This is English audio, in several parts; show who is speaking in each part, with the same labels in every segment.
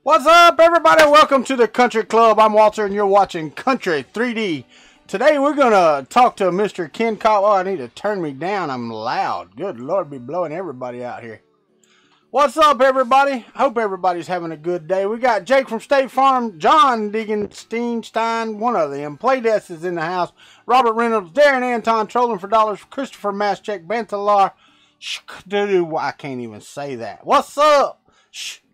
Speaker 1: What's up, everybody? Welcome to the Kuntry Club. I'm Walter, and you're watching Kuntry 3D. Today, we're going to talk to Mr. Ken Cobb. Oh, I need to turn me down. I'm loud. Good Lord, be blowing everybody out here. What's up, everybody? Hope everybody's having a good day. We got Jake from State Farm, John Degenstein, one of them. Playdesk is in the house. Robert Reynolds, Darren Anton, Trolling for Dollars, Christopher Maschek, Bantalar, I can't even say that. What's up?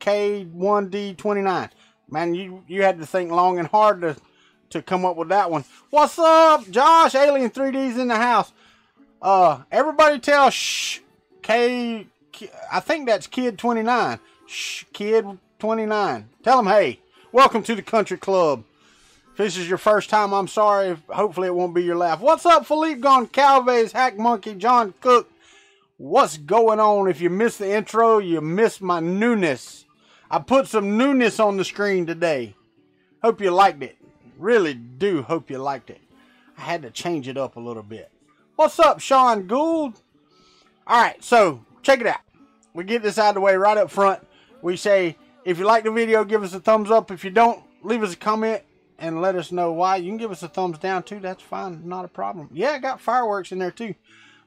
Speaker 1: K1D29. Man, you had to think long and hard to come up with that one. What's up, Josh? Alien 3D's in the house. Everybody tell I think that's Kid29. Kid29. Tell him, hey, welcome to the Kuntry Club. If this is your first time, I'm sorry. Hopefully it won't be your laugh. What's up, Philippe Goncalves, Hack Monkey, John Cook? What's going on? If you missed the intro, you missed my newness. I put some newness on the screen today. Hope you liked it. Really do hope you liked it. I had to change it up a little bit. What's up, Sean Gould? Alright, so check it out. We get this out of the way right up front. We say, if you like the video, give us a thumbs up. If you don't, leave us a comment and let us know why. You can give us a thumbs down too. That's fine. Not a problem. Yeah, I got fireworks in there too.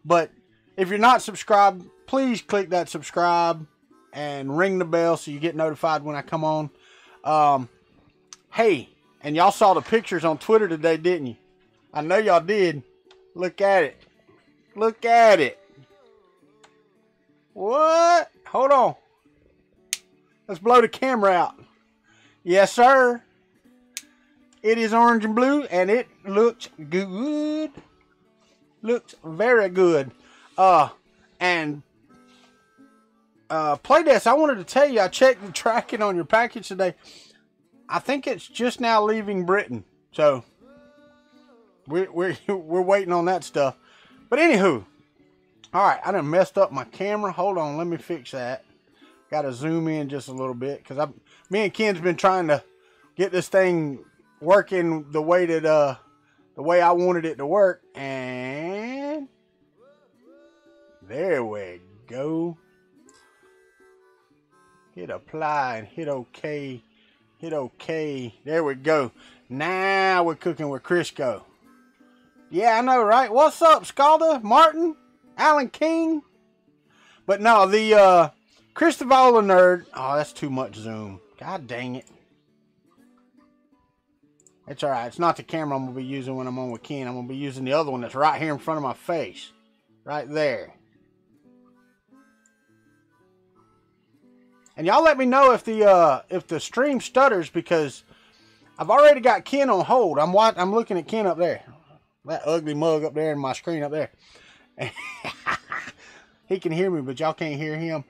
Speaker 1: But if you're not subscribed, please click that subscribe and ring the bell so you get notified when I come on. Hey, and y'all saw the pictures on Twitter today, didn't you? I know y'all did. Look at it. Look at it. What? Hold on. Let's blow the camera out. Yes, sir. It is orange and blue, and it looks good. Looks very good. Playdesk, I wanted to tell you, I checked the tracking on your package today. I think it's just now leaving Britain. So, we're waiting on that stuff. But anywho, alright, I done messed up my camera. Hold on, let me fix that. Got to zoom in just a little bit, because me and Ken's been trying to get this thing working the way that, the way I wanted it to work, and there we go. Hit apply and hit OK. Hit OK. There we go. Now we're cooking with Crisco. Yeah, I know, right? What's up, Scalda? Martin? Alan King? But no, the ChristheviolaNerd. Oh, that's too much zoom. God dang it. It's alright. It's not the camera I'm going to be using when I'm on with Ken. I'm going to be using the other one that's right here in front of my face. Right there. And y'all let me know if the stream stutters, because I've already got Ken on hold. I'm looking at Ken up there. That ugly mug up there in my screen up there. He can hear me, but y'all can't hear him.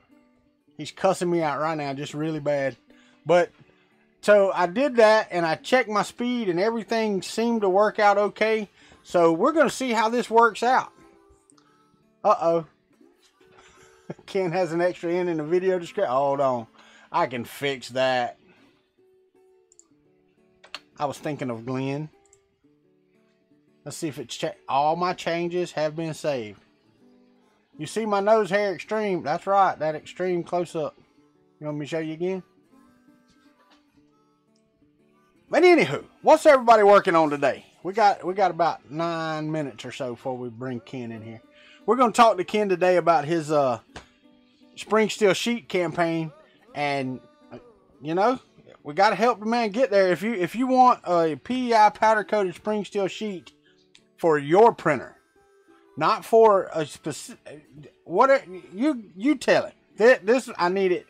Speaker 1: He's cussing me out right now, just really bad. But so I did that, and I checked my speed, and everything seemed to work out okay. So we're going to see how this works out. Uh-oh. Ken has an extra in the video description. Hold on. I can fix that. I was thinking of Glenn. Let's see if it's all my changes have been saved. You see my nose hair extreme? That's right. That extreme close up. You want me to show you again? But anywho, what's everybody working on today? We got about 9 minutes or so before we bring Ken in here. We're going to talk to Ken today about his Spring Steel Sheet campaign, and you know, we got to help the man get there. If you want a PEI powder coated Spring Steel Sheet for your printer, not for a specific, what you tell it. This I need it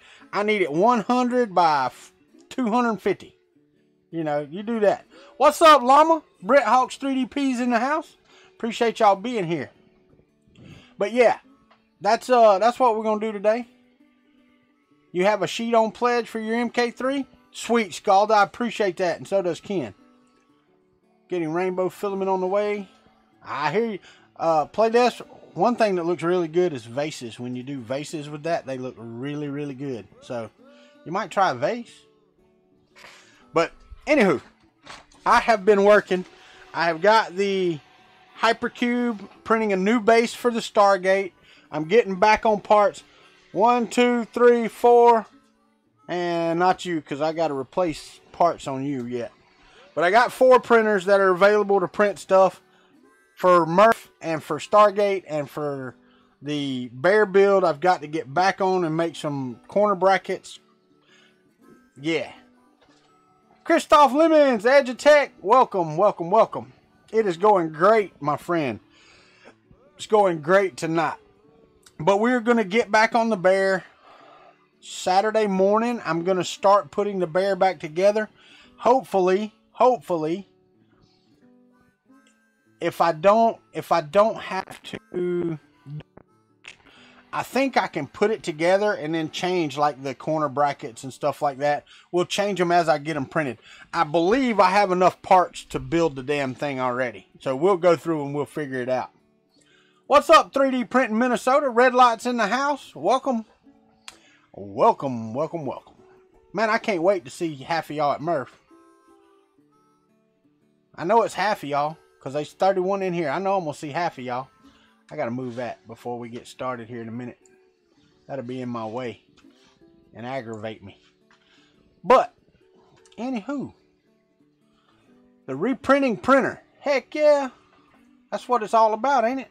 Speaker 1: 100 by 250. You know, you do that. What's up, Llama? Brett Hawks 3DP's in the house. Appreciate y'all being here. But yeah, that's what we're gonna do today. You have a sheet on pledge for your MK3? Sweet, Scald. I appreciate that, and so does Ken. Getting rainbow filament on the way. I hear you. Playdesk, one thing that looks really good is vases. When you do vases with that, they look really, really good. So, you might try a vase. But, anywho, I have been working. I have got the Hypercube, printing a new base for the Stargate. I'm getting back on parts. 1, 2, 3, 4, And not you, because I got to replace parts on you yet. But I got 4 printers that are available to print stuff for Murph and for Stargate and for the bear build. I've got to get back on and make some corner brackets. Yeah. Christoph Lemons, Edutech, welcome, welcome, welcome. It is going great, my friend. It's going great tonight. But we're going to get back on the bear. Saturday morning, I'm going to start putting the bear back together. Hopefully, if I don't have to, I think I can put it together and then change like the corner brackets and stuff like that. We'll change them as I get them printed. I believe I have enough parts to build the damn thing already. So we'll go through and we'll figure it out. What's up, 3D Printing Minnesota? Red Lights in the house. Welcome. Welcome, welcome, welcome. Man, I can't wait to see half of y'all at Murph. I know it's half of y'all because there's 31 in here. I know I'm going to see half of y'all. I got to move that before we get started here in a minute. That'll be in my way and aggravate me. But, anywho, the reprinting printer. Heck yeah. That's what it's all about, ain't it?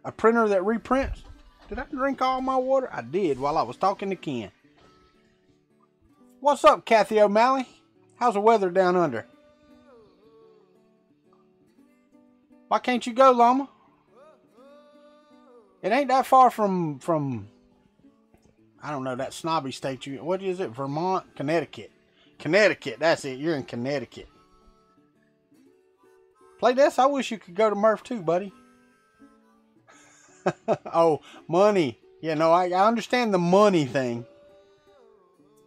Speaker 1: A printer that reprints. Did I drink all my water? I did while I was talking to Ken. What's up, Kathy O'Malley? How's the weather down under? Why can't you go, Llama? It ain't that far from I don't know, that snobby state you, what is it? Vermont? Connecticut. Connecticut, that's it. You're in Connecticut. Play this. I wish you could go to Murph too, buddy. Oh, money. Yeah, no, I understand the money thing.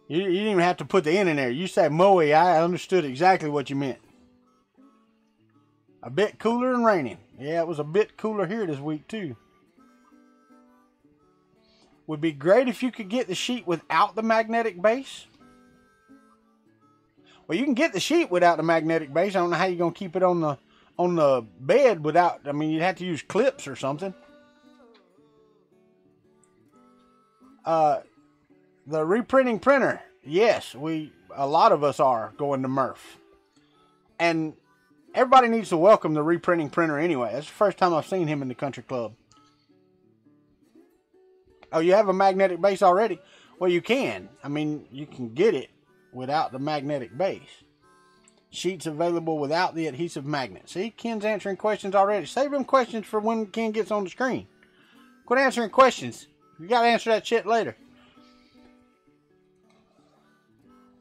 Speaker 1: You didn't even have to put the N in there. You said Moe. I understood exactly what you meant. A bit cooler and raining. Yeah, it was a bit cooler here this week too. Would be great if you could get the sheet without the magnetic base. Well, you can get the sheet without the magnetic base. I don't know how you're going to keep it on the bed without, I mean, you'd have to use clips or something. The reprinting printer. Yes, a lot of us are going to Murph. And everybody needs to welcome the reprinting printer anyway. That's the first time I've seen him in the country club. Oh, you have a magnetic base already? Well, you can. I mean, you can get it without the magnetic base. Sheets available without the adhesive magnet. See, Ken's answering questions already. Save them questions for when Ken gets on the screen. Quit answering questions. You got to answer that shit later.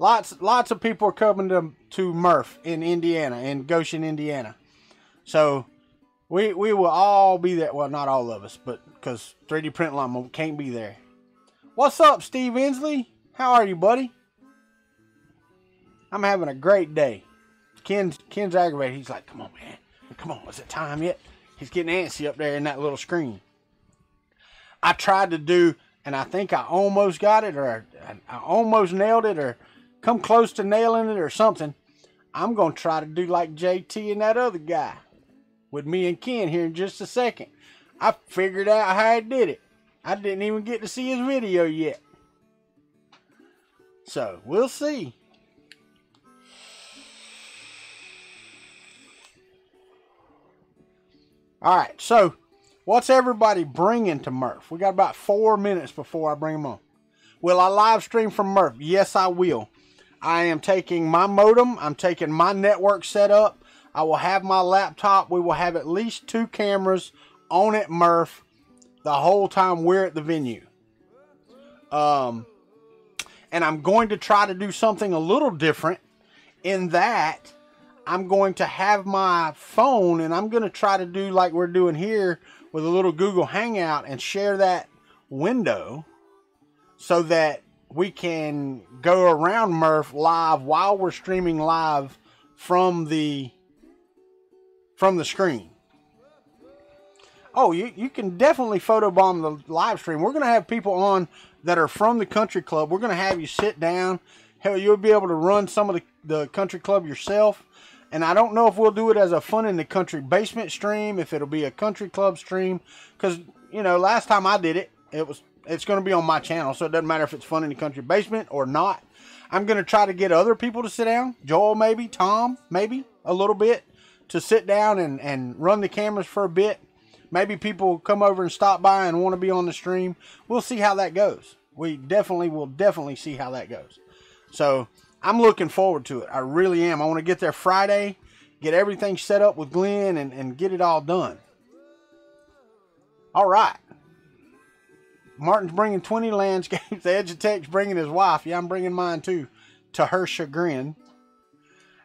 Speaker 1: Lots of people are coming to Murph in Indiana, in Goshen, Indiana. So we will all be there. Well, not all of us, but because 3D Print Llama can't be there. What's up, Steve Inslee? How are you, buddy? I'm having a great day. Ken's aggravated. He's like, come on, man. Come on, is it time yet? He's getting antsy up there in that little screen. I tried to do, and I think I almost got it, or I almost nailed it, or come close to nailing it, or something. I'm going to try to do like JT and that other guy with me and Ken here in just a second. I figured out how I did it. I didn't even get to see his video yet. So, we'll see. Alright, so what's everybody bringing to Murph? We got about 4 minutes before I bring them on. Will I live stream from Murph? Yes, I will. I am taking my modem. I'm taking my network setup. I will have my laptop. We will have at least 2 cameras on at Murph the whole time we're at the venue. And I'm going to try to do something a little different in that I'm going to have my phone and I'm going to try to do like we're doing here with a little Google Hangout and share that window so that we can go around Murph live while we're streaming live from the screen. Oh, you can definitely photobomb the live stream. We're going to have people on that are from the country club. We're going to have you sit down. Hell, you'll be able to run some of the country club yourself. And I don't know if we'll do it as a Fun in the Country basement stream, if it'll be a country club stream. Because, you know, last time I did it, it's going to be on my channel. So it doesn't matter if it's Fun in the Country basement or not. I'm going to try to get other people to sit down. Joel, maybe. Tom, maybe. A little bit. To sit down and run the cameras for a bit. Maybe people come over and stop by and want to be on the stream. We'll see how that goes. We will definitely see how that goes. So, I'm looking forward to it. I really am. I want to get there Friday. Get everything set up with Glenn and get it all done. All right. Martin's bringing 20 landscapes. The Edutech's bringing his wife. Yeah, I'm bringing mine too, to her chagrin.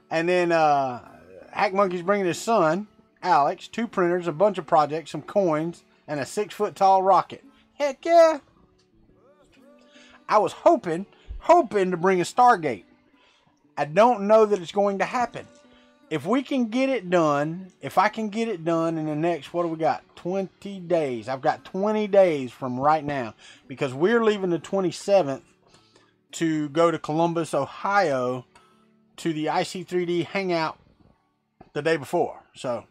Speaker 1: And then Hack Monkey's bringing his son, Alex, 2 printers, a bunch of projects, some coins, and a 6-foot-tall rocket. Heck yeah! I was hoping to bring a Stargate. I don't know that it's going to happen. If we can get it done, if I can get it done in the next, what do we got? 20 days. I've got 20 days from right now because we're leaving the 27th to go to Columbus, Ohio to the IC3D hangout the day before. So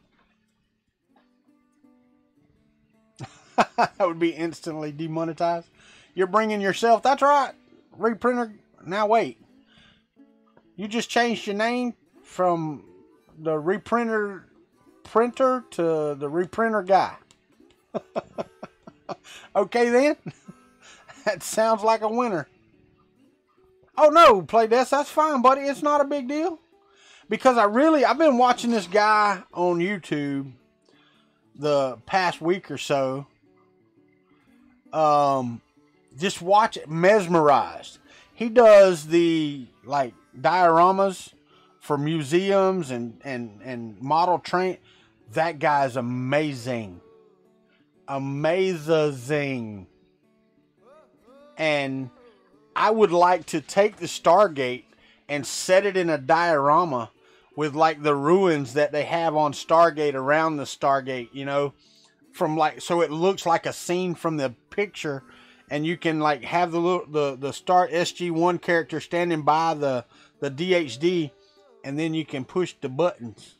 Speaker 1: that would be instantly demonetized. You're bringing yourself. That's right. Reprinter. Now wait. You just changed your name from the reprinter to the reprinter guy. Okay then. That sounds like a winner. Oh no, Playdesk, that's fine, buddy. It's not a big deal. Because I've been watching this guy on YouTube the past week or so. Just watch it, mesmerized. He does the like dioramas for museums and model train. That guy's amazing. Amazing. And I would like to take the Stargate and set it in a diorama with like the ruins that they have on Stargate around the Stargate, you know, from like, so it looks like a scene from the picture, and you can like have the Star SG1 character standing by the DHD, and then you can push the buttons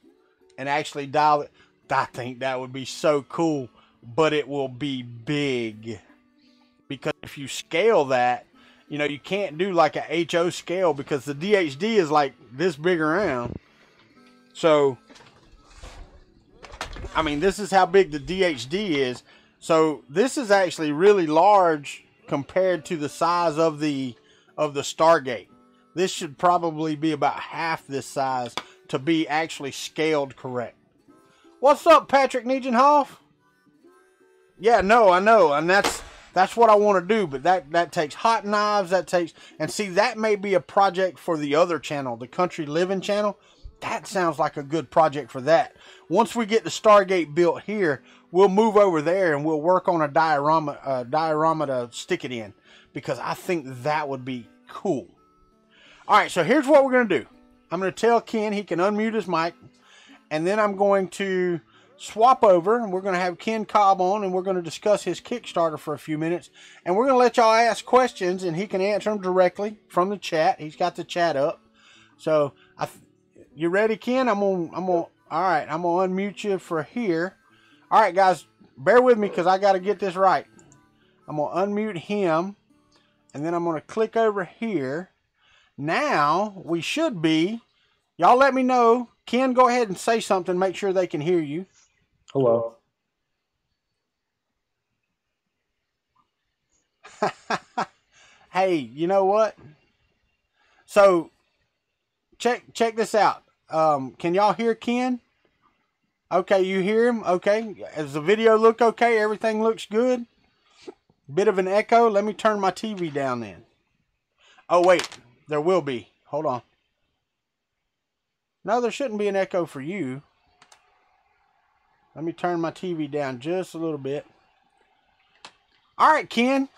Speaker 1: and actually dial it. I think that would be so cool, but it will be big. Because if you scale that, you know, you can't do like a HO scale because the DHD is like this big around. So, I mean, this is how big the DHD is. So, this is actually really large compared to the size of the Stargate. This should probably be about half this size to be actually scaled correct. What's up, Patrick Nijenhoff? Yeah, no, I know, and that's what I want to do, but that takes hot knives, and see, that may be a project for the other channel, the Kuntry Livin channel. That sounds like a good project for that. Once we get the Stargate built here, we'll move over there and we'll work on a diorama to stick it in, because I think that would be cool. All right, so here's what we're going to do. I'm going to tell Ken he can unmute his mic, and then I'm going to swap over, and we're going to have Ken Cobb on, and we're going to discuss his Kickstarter for a few minutes, and we're going to let y'all ask questions, and he can answer them directly from the chat. He's got the chat up. So, you ready, Ken? all right, I'm going to unmute you for here. All right, guys, bear with me because I got to get this right. I'm going to unmute him, and then I'm going to click over here. Now, we should be, y'all let me know. Ken, go ahead and say something, make sure they can hear you.
Speaker 2: Hello.
Speaker 1: Hey, you know what? So, check this out. Can y'all hear Ken? Okay, you hear him? Okay. Does the video look okay? Everything looks good? Bit of an echo. Let me turn my TV down then. Oh, wait. There will be. Hold on. No, there shouldn't be an echo for you. Let me turn my TV down just a little bit. All right, Ken.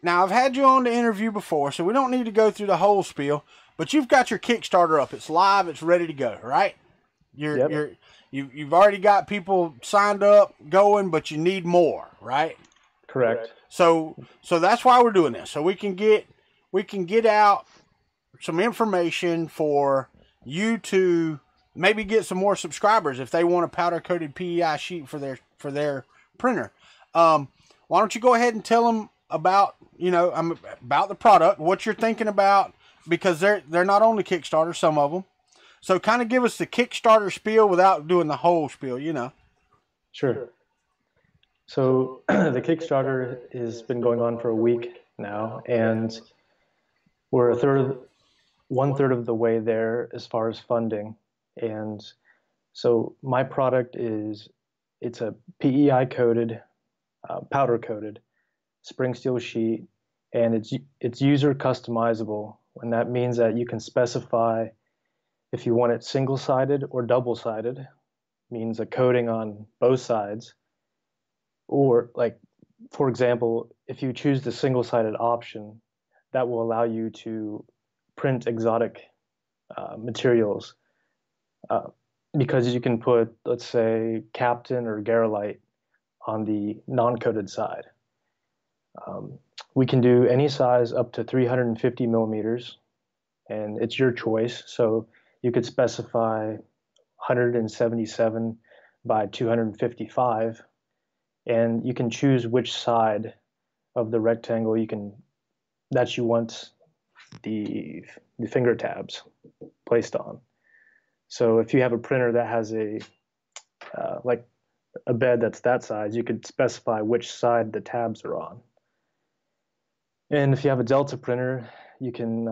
Speaker 1: Now, I've had you on the interview before, so we don't need to go through the whole spiel. But you've got your Kickstarter up. It's live. It's ready to go, right? You've already got people signed up, going, but you need more, right?
Speaker 2: Correct.
Speaker 1: So that's why we're doing this. So we can get out some information for you to maybe get some more subscribers if they want a powder-coated PEI sheet for their printer. Why don't you go ahead and tell them about, about the product, what you're thinking about because they're not on the Kickstarter, some of them. So kind of give us the Kickstarter spiel without doing the whole spiel, you know.
Speaker 2: Sure. So the Kickstarter has been going on for a week now, and we're one third of the way there as far as funding. And so my product it's a PEI coated, powder coated spring steel sheet, and it's user customizable. And that means that you can specify if you want it single-sided or double-sided, means a coating on both sides. Or like, for example, if you choose the single-sided option, that will allow you to print exotic materials because you can put, let's say, Captain or Garolite on the non-coated side. We can do any size up to 350 millimeters, and it's your choice. So you could specify 177 by 255, and you can choose which side of the rectangle that you want the finger tabs placed on. So if you have a printer that has like a bed that's that size, you could specify which side the tabs are on. And if you have a Delta printer, you can,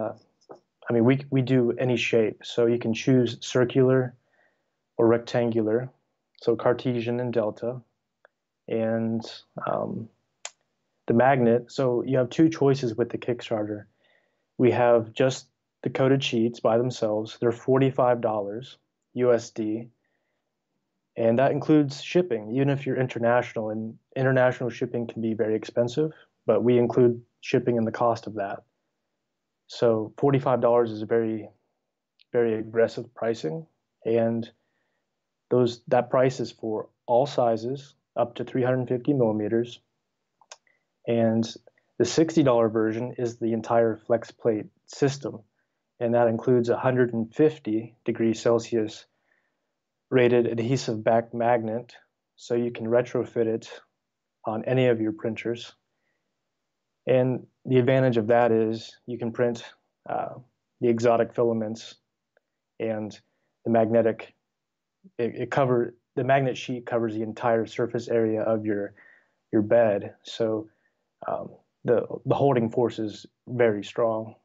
Speaker 2: we do any shape. So you can choose circular or rectangular, so Cartesian and Delta. And the magnet, so you have two choices with the Kickstarter. We have just the coated sheets by themselves. They're $45 USD. And that includes shipping, even if you're international. And international shipping can be very expensive, but we include shipping in the cost of that. So $45 is a very, very aggressive pricing. And that price is for all sizes up to 350 millimeters. And the $60 version is the entire flex plate system. And that includes a 150 degrees Celsius rated adhesive back magnet. So you can retrofit it on any of your printers. And the advantage of that is you can print the exotic filaments, and the magnetic, the magnet sheet covers the entire surface area of your bed. So the holding force is very strong.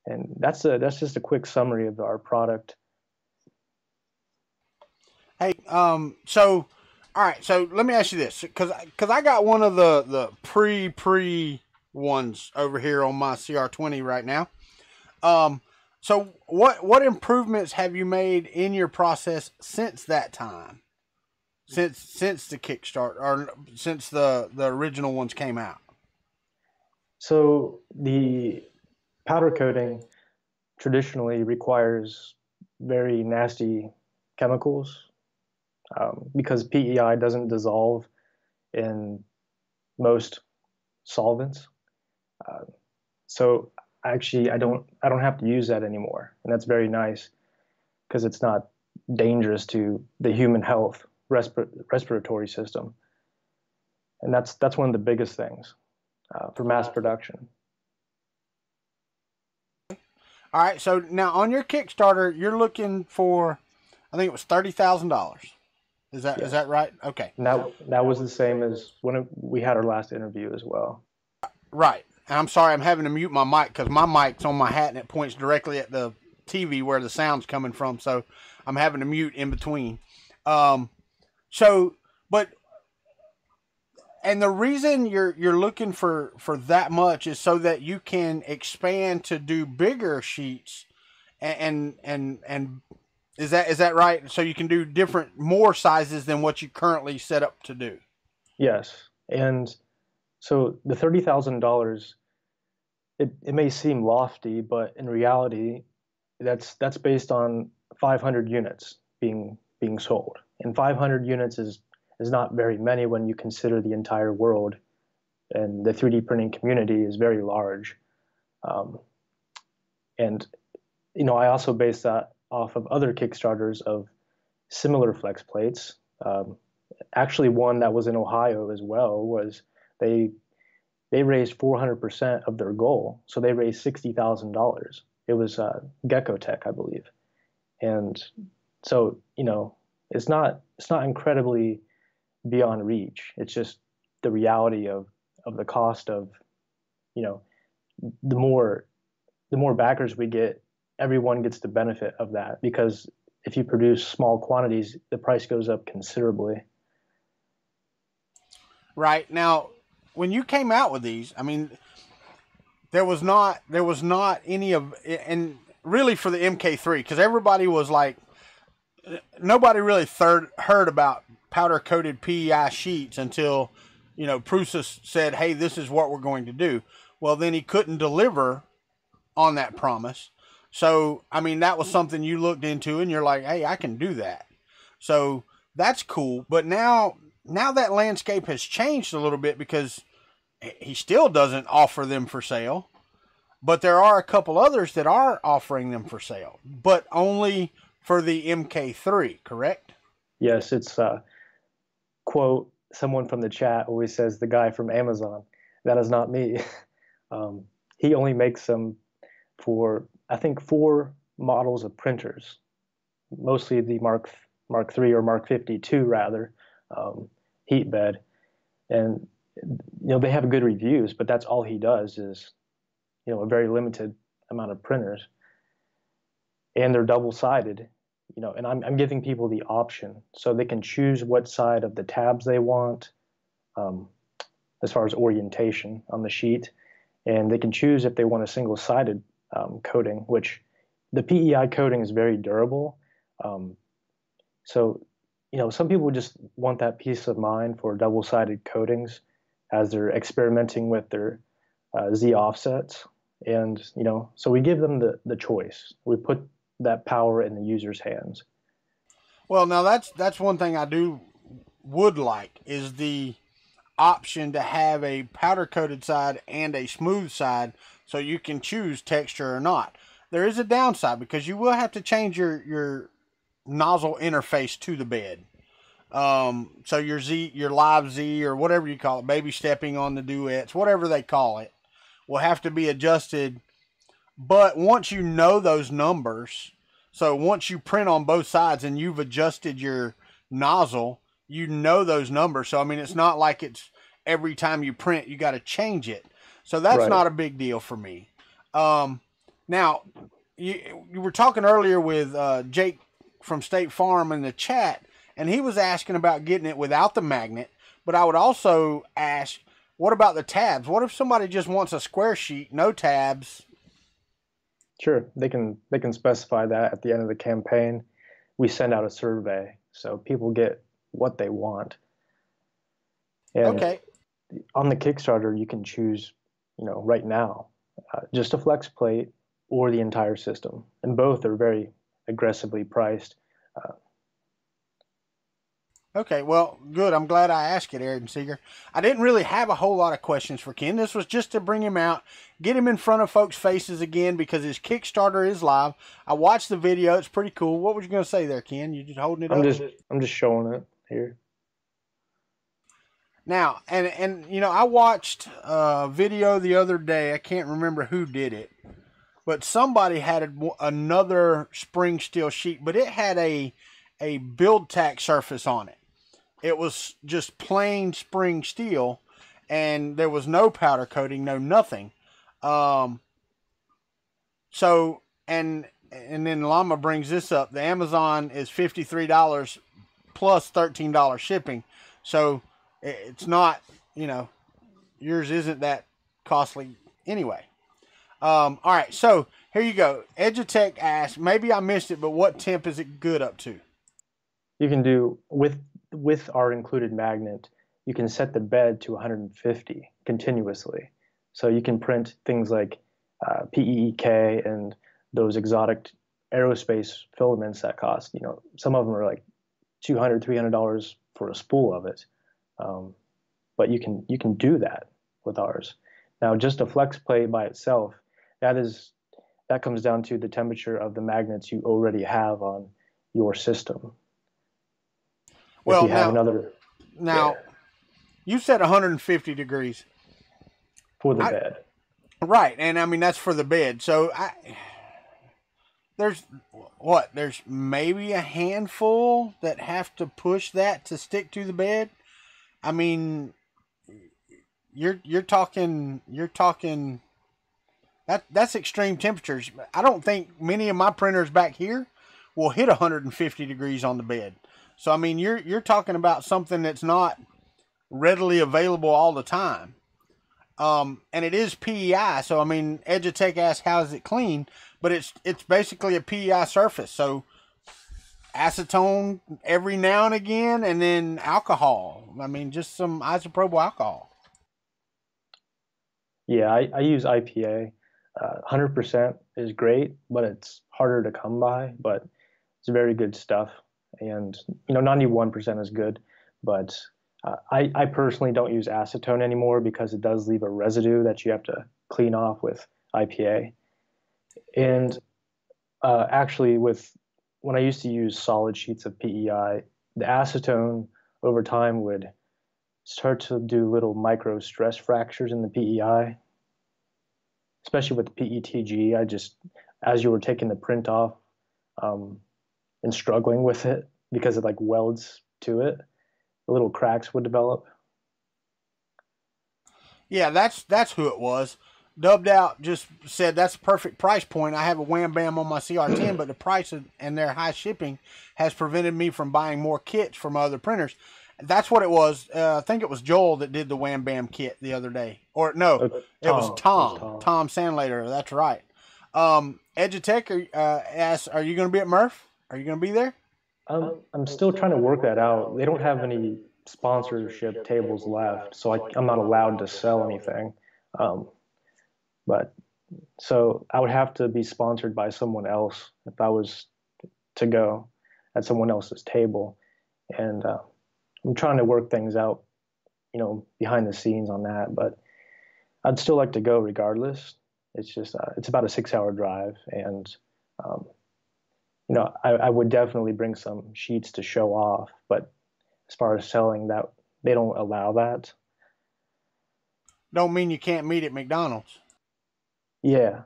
Speaker 2: And that's just a quick summary of our product.
Speaker 1: Hey, so all right, so let me ask you this, because I got one of the pre ones over here on my CR20 right now. So what improvements have you made in your process since that time? Since the Kickstarter, or since the original ones came out?
Speaker 2: So the powder coating traditionally requires very nasty chemicals because PEI doesn't dissolve in most solvents. So actually, I don't have to use that anymore, and that's very nice because it's not dangerous to the human health respiratory system, and that's one of the biggest things for mass production.
Speaker 1: All right, so now on your Kickstarter, you're looking for, I think it was $30,000. Is that right? Okay.
Speaker 2: And that was the same as when we had our last interview as well.
Speaker 1: Right. And I'm sorry, I'm having to mute my mic because my mic's on my hat and it points directly at the TV where the sound's coming from. So I'm having to mute in between. And the reason you're looking for that much is so that you can expand to do bigger sheets, and is that right? So you can do more sizes than what you currently set up to do.
Speaker 2: Yes, and so the $30,000, it may seem lofty, but in reality, that's based on 500 units being sold, and 500 units is not very many when you consider the entire world, and the 3D printing community is very large. And I also base that off of other Kickstarters of similar flex plates. Actually, one that was in Ohio as well they they raised 400% of their goal. So they raised $60,000. It was Gecko Tech, I believe. And so, it's not incredibly beyond reach. It's just the reality of the cost of, the more backers we get, everyone gets the benefit of that, because if you produce small quantities, the price goes up considerably.
Speaker 1: Right. Now, when you came out with these, I mean, there was not any of, and really for the MK3, because everybody was like, nobody really heard about powder coated PEI sheets until, Prusa said, hey, this is what we're going to do. Well, then he couldn't deliver on that promise. So, I mean, that was something you looked into and you're like, hey, I can do that. So that's cool. But now that landscape has changed a little bit, because he still doesn't offer them for sale, but there are a couple others that are offering them for sale, but only for the MK3, correct?
Speaker 2: Yes, it's quote, someone from the chat always says the guy from Amazon. That is not me. He only makes them for, I think, 4 models of printers, mostly the Mark III or Mark 52 rather, heat bed. And they have good reviews, but that's all he does is a very limited amount of printers, and they're double-sided. And I'm giving people the option so they can choose what side of the tabs they want, as far as orientation on the sheet, and they can choose if they want a single-sided coating, which the PEI coating is very durable. So, some people just want that peace of mind for double-sided coatings as they're experimenting with their Z offsets. And, so we give them the choice. We put that power in the user's hands.
Speaker 1: Well, now that's one thing I would like, is the option to have a powder coated side and a smooth side, so you can choose texture or not. There is a downside, because you will have to change your nozzle interface to the bed. So your live Z, or whatever you call it, baby stepping on the duets, whatever they call it, will have to be adjusted. But once you know those numbers, so once you print on both sides and you've adjusted your nozzle, those numbers. So, I mean, it's not like it's every time you print, you got to change it. So that's
Speaker 2: right.
Speaker 1: not a big deal for me. Now, you were talking earlier with Jake from State Farm in the chat, and he was asking about getting it without the magnet. But I would also ask, what about the tabs? What if somebody just wants a square sheet, no tabs?
Speaker 2: Sure, they can specify that at the end of the campaign. We send out a survey, so people get what they want. And
Speaker 1: okay.
Speaker 2: On the Kickstarter, you can choose, right now, just a flex plate or the entire system, and both are very aggressively priced.
Speaker 1: Okay, well, good. I'm glad I asked it, Aaron Seeger. I didn't really have a whole lot of questions for Ken. This was just to bring him out, get him in front of folks' faces again, because his Kickstarter is live. I watched the video. It's pretty cool. What were you going to say there, Ken? You just holding it up?
Speaker 2: I'm just showing it here.
Speaker 1: Now, and I watched a video the other day. I can't remember who did it, but somebody had another spring steel sheet, but it had a build tack surface on it. It was just plain spring steel, and there was no powder coating, no nothing. So, and then Llama brings this up. The Amazon is $53 plus $13 shipping. So it's not, yours isn't that costly anyway. All right, so here you go. Edutech asks, maybe I missed it, but what temp is it good up to?
Speaker 2: You can do, with our included magnet, you can set the bed to 150 continuously. So you can print things like PEEK and those exotic aerospace filaments that cost, some of them are like $200, $300 for a spool of it. But you can do that with ours. Now, just a flex plate by itself, that comes down to the temperature of the magnets you already have on your system.
Speaker 1: Well,
Speaker 2: if you have
Speaker 1: now you said 150 degrees.
Speaker 2: for the bed.
Speaker 1: Right, and I mean that's for the bed. So there's maybe a handful that have to push that to stick to the bed. I mean, you're talking that's extreme temperatures. I don't think many of my printers back here will hit 150 degrees on the bed. So I mean, you're talking about something that's not readily available all the time. And it is PEI, so I mean, Edutech asks how is it clean, but it's basically a PEI surface. So acetone every now and again, and then alcohol. I mean, just some isopropyl alcohol.
Speaker 2: Yeah, I use IPA. 100% is great, but it's harder to come by. But it's very good stuff, and 91% is good, but I personally don't use acetone anymore because it does leave a residue that you have to clean off with IPA. And actually, when I used to use solid sheets of PEI, the acetone over time would start to do little micro stress fractures in the PEI, especially with PETG. As you were taking the print off and struggling with it because it like welds to it, the little cracks would develop.
Speaker 1: Yeah, that's who it was. Dubbed Out just said that's a perfect price point. I have a Wham Bam on my CR10, but the price and their high shipping has prevented me from buying more kits from other printers. That's what it was. I think it was Joel that did the Wham Bam kit the other day. Or no, it was Tom. Tom Sandlater. That's right. Edutech asks, are you going to be at Murph? Are you going to be there?
Speaker 2: I'm still trying to work that out. They don't have any sponsorship tables left, so I'm not allowed to sell anything. But so I would have to be sponsored by someone else if I was to go at someone else's table. And I'm trying to work things out, behind the scenes on that. But I'd still like to go regardless. It's just, it's about a 6-hour drive. And, I would definitely bring some sheets to show off. But as far as selling that, they don't allow that.
Speaker 1: Don't mean you can't meet at McDonald's.
Speaker 2: Yeah.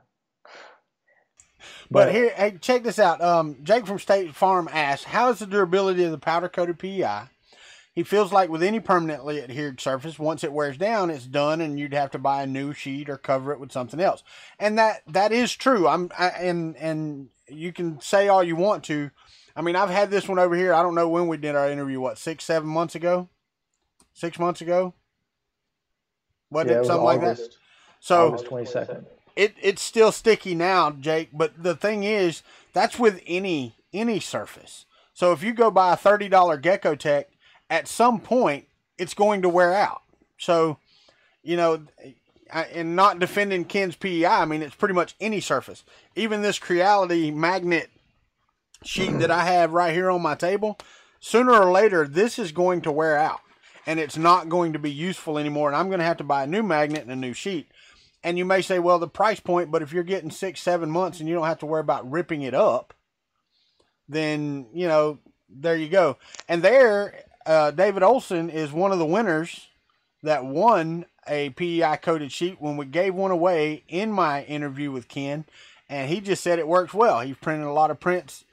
Speaker 1: But here, hey, check this out. Jake from State Farm asks, how is the durability of the powder-coated PEI? He feels like with any permanently adhered surface, once it wears down, it's done, and you'd have to buy a new sheet or cover it with something else. And that is true. And you can say all you want to. I mean, I've had this one over here. I don't know when we did our interview. What, 6-7 months ago? 6 months ago? Wasn't it something like that? So
Speaker 2: August 22nd.
Speaker 1: It's still sticky now, Jake, but the thing is, that's with any surface. So if you go buy a $30 Gecko Tech, at some point, it's going to wear out. So, and not defending Ken's PEI, I mean, it's pretty much any surface. Even this Creality magnet sheet that I have right here on my table, sooner or later, this is going to wear out. And it's not going to be useful anymore, and I'm going to have to buy a new magnet and a new sheet. And you may say, well, the price point, but if you're getting 6-7 months and you don't have to worry about ripping it up, then, there you go. And David Olson is one of the winners that won a PEI coated sheet when we gave one away in my interview with Ken. And he just said it works well. He's printed a lot of prints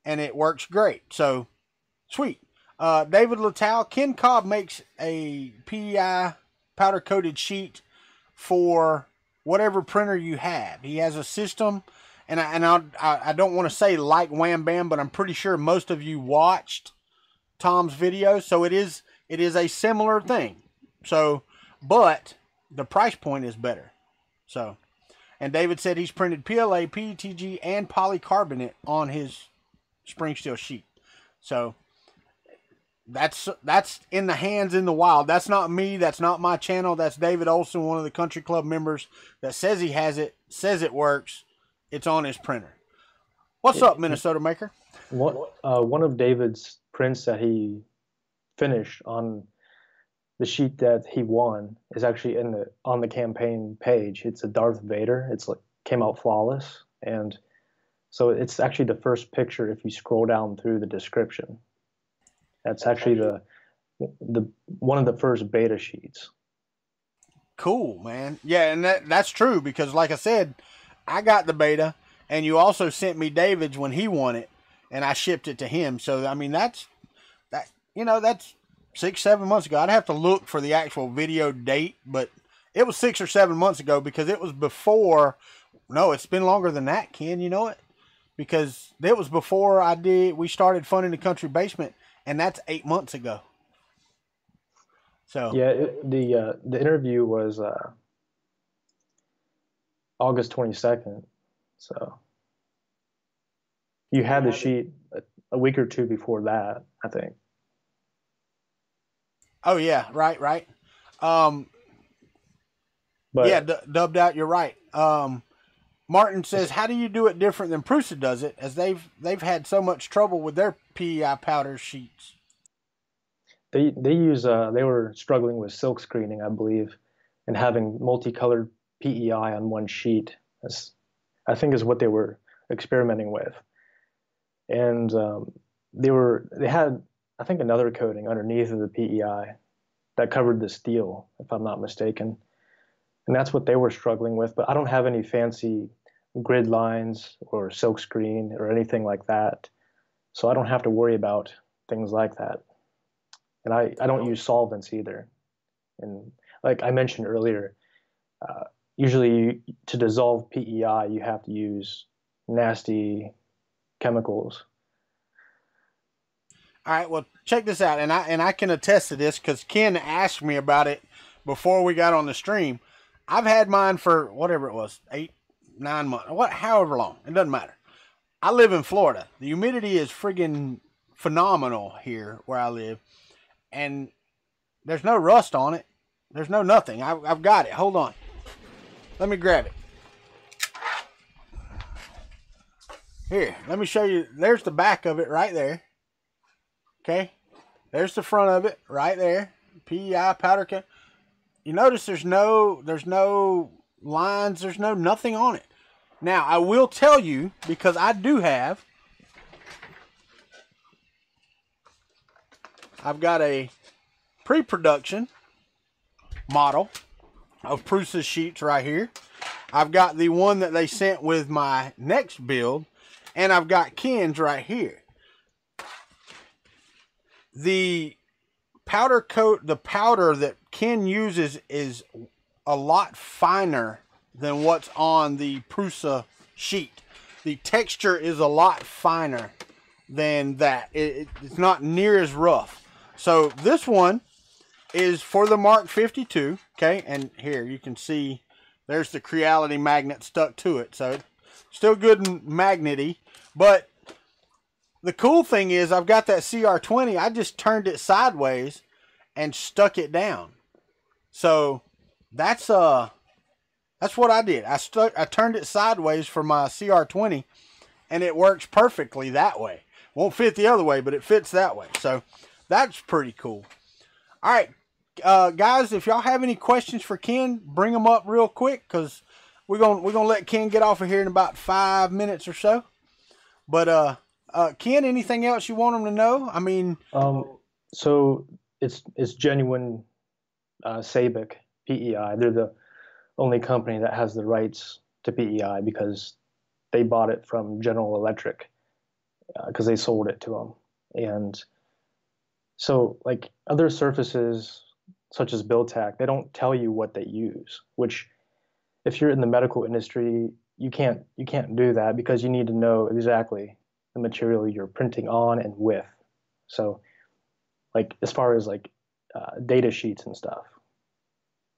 Speaker 1: and it works great. So, sweet. David Littell, Ken Cobb makes a PEI powder coated sheet for whatever printer you have. He has a system, and I don't want to say like Wham Bam, but I'm pretty sure most of you watched Tom's video, so it is a similar thing. So, but the price point is better. So, and David said he's printed PLA, PETG, and polycarbonate on his spring steel sheet. So that's in the hands in the wild. That's not me. That's not my channel. That's David Olson, one of the Kuntry Klub members that says he has it, says it works. It's on his printer. What's up, Minnesota Maker?
Speaker 2: One of David's prints that he finished on the sheet that he won is actually on the campaign page. It's a Darth Vader. It's came out flawless, and so it's actually the first picture if you scroll down through the description. That's actually the one of the first beta sheets.
Speaker 1: cool, man. Yeah, and that's true because, like I said, I got the beta, and you also sent me David's when he won it, and I shipped it to him. So I mean, that's 6-7 months ago. I'd have to look for the actual video date, but it was 6 or 7 months ago because it was before. No, it's been longer than that, Ken. You know it, because it was before we started funding the Country Basement, and that's 8 months ago. So
Speaker 2: yeah, the interview was August 22nd. So you had the sheet a week or two before that, I think.
Speaker 1: Oh yeah, right.
Speaker 2: But
Speaker 1: yeah, dubbed out. You're right. Martin says, "How do you do it different than Prusa does it? As they've had so much trouble with their PEI powder sheets."
Speaker 2: They were struggling with silk screening, I believe, and having multicolored PEI on one sheet. I think is what they were experimenting with, and they had, I think, another coating underneath of the PEI that covered the steel, if I'm not mistaken, and that's what they were struggling with. But I don't have any fancy grid lines or silk screen or anything like that, so I don't have to worry about things like that. And I don't use solvents either. And like I mentioned earlier, usually to dissolve PEI, you have to use nasty chemicals.
Speaker 1: All right, well, check this out, and I can attest to this because Ken asked me about it before we got on the stream. I've had mine for whatever it was, 8-9 months, however long. It doesn't matter. I live in Florida. The humidity is friggin' phenomenal here where I live. And there's no rust on it. There's no nothing. I've got it. Hold on. Let me grab it. Here, let me show you. There's the back of it right there. Okay. There's the front of it right there. PEI powder coat. You notice there's no lines. There's nothing on it. Now, I will tell you, because I do have, I've got a pre-production model of Prusa's sheets right here. I've got the one that they sent with my next build, and I've got Ken's right here. The powder coat, the powder that Ken uses is a lot finer than what's on the Prusa sheet. The texture is a lot finer than that. It's not near as rough. So this one is for the Mark 52, okay? And here you can see there's the Creality magnet stuck to it. So it's still good and magnety. But the cool thing is I've got that CR20. I just turned it sideways and stuck it down. So that's what I did. I turned it sideways for my CR20, and it works perfectly that way. Won't fit the other way, but it fits that way. So that's pretty cool. All right, guys, if y'all have any questions for Ken, bring them up real quick because we're gonna let Ken get off of here in about 5 minutes or so. But Ken, anything else you want him to know? I mean,
Speaker 2: so it's genuine Sabic PEI. They're the only company that has the rights to PEI because they bought it from General Electric because they sold it to them. And so, like other surfaces, such as BuildTak, they don't tell you what they use. Which, if you're in the medical industry, you can't do that because you need to know exactly the material you're printing on and with. So, like as far as like data sheets and stuff.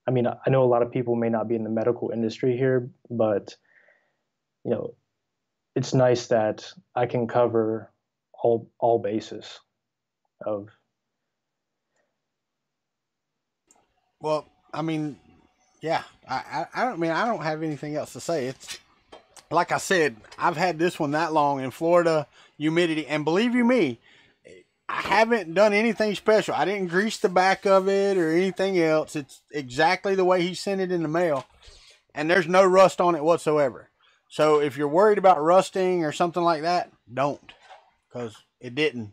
Speaker 2: I mean, I know a lot of people may not be in the medical industry here, but you know, it's nice that I can cover all bases of.
Speaker 1: Well, I mean, yeah, I don't have anything else to say. It's like I said, I've had this one that long in Florida, humidity, and believe you me, I haven't done anything special. I didn't grease the back of it or anything else. It's exactly the way he sent it in the mail, and there's no rust on it whatsoever. So if you're worried about rusting or something like that, don't, because it didn't.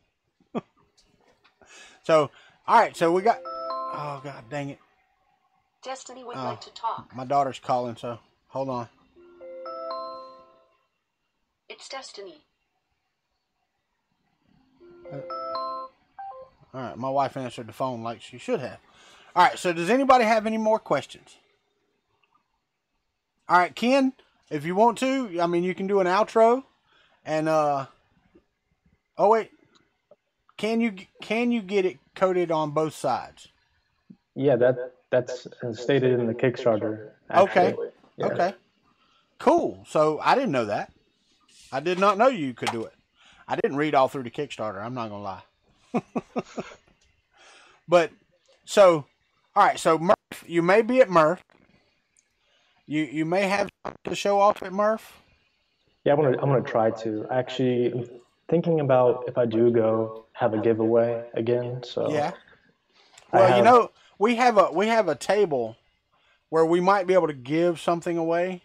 Speaker 1: So, all right, so we got, oh, God dang it.
Speaker 3: Destiny would like to talk.
Speaker 1: My daughter's calling, so hold on.
Speaker 3: It's Destiny.
Speaker 1: All right, my wife answered the phone like she should have. All right, so does anybody have any more questions? All right, Ken, if you want to, I mean, you can do an outro. And, oh, wait. Can you get it coated on both sides?
Speaker 2: Yeah, that's stated in the Kickstarter, actually.
Speaker 1: Okay.
Speaker 2: Yeah.
Speaker 1: Okay. Cool. So I didn't know that. I did not know you could do it. I didn't read all through the Kickstarter. I'm not going to lie. But, so, all right. So, Murph, you may be at Murph. You may have to show off at Murph.
Speaker 2: Yeah, I'm gonna try to. Actually, I'm thinking about if I do go, have a giveaway again. So
Speaker 1: yeah. Well, you know, we have a table where we might be able to give something away.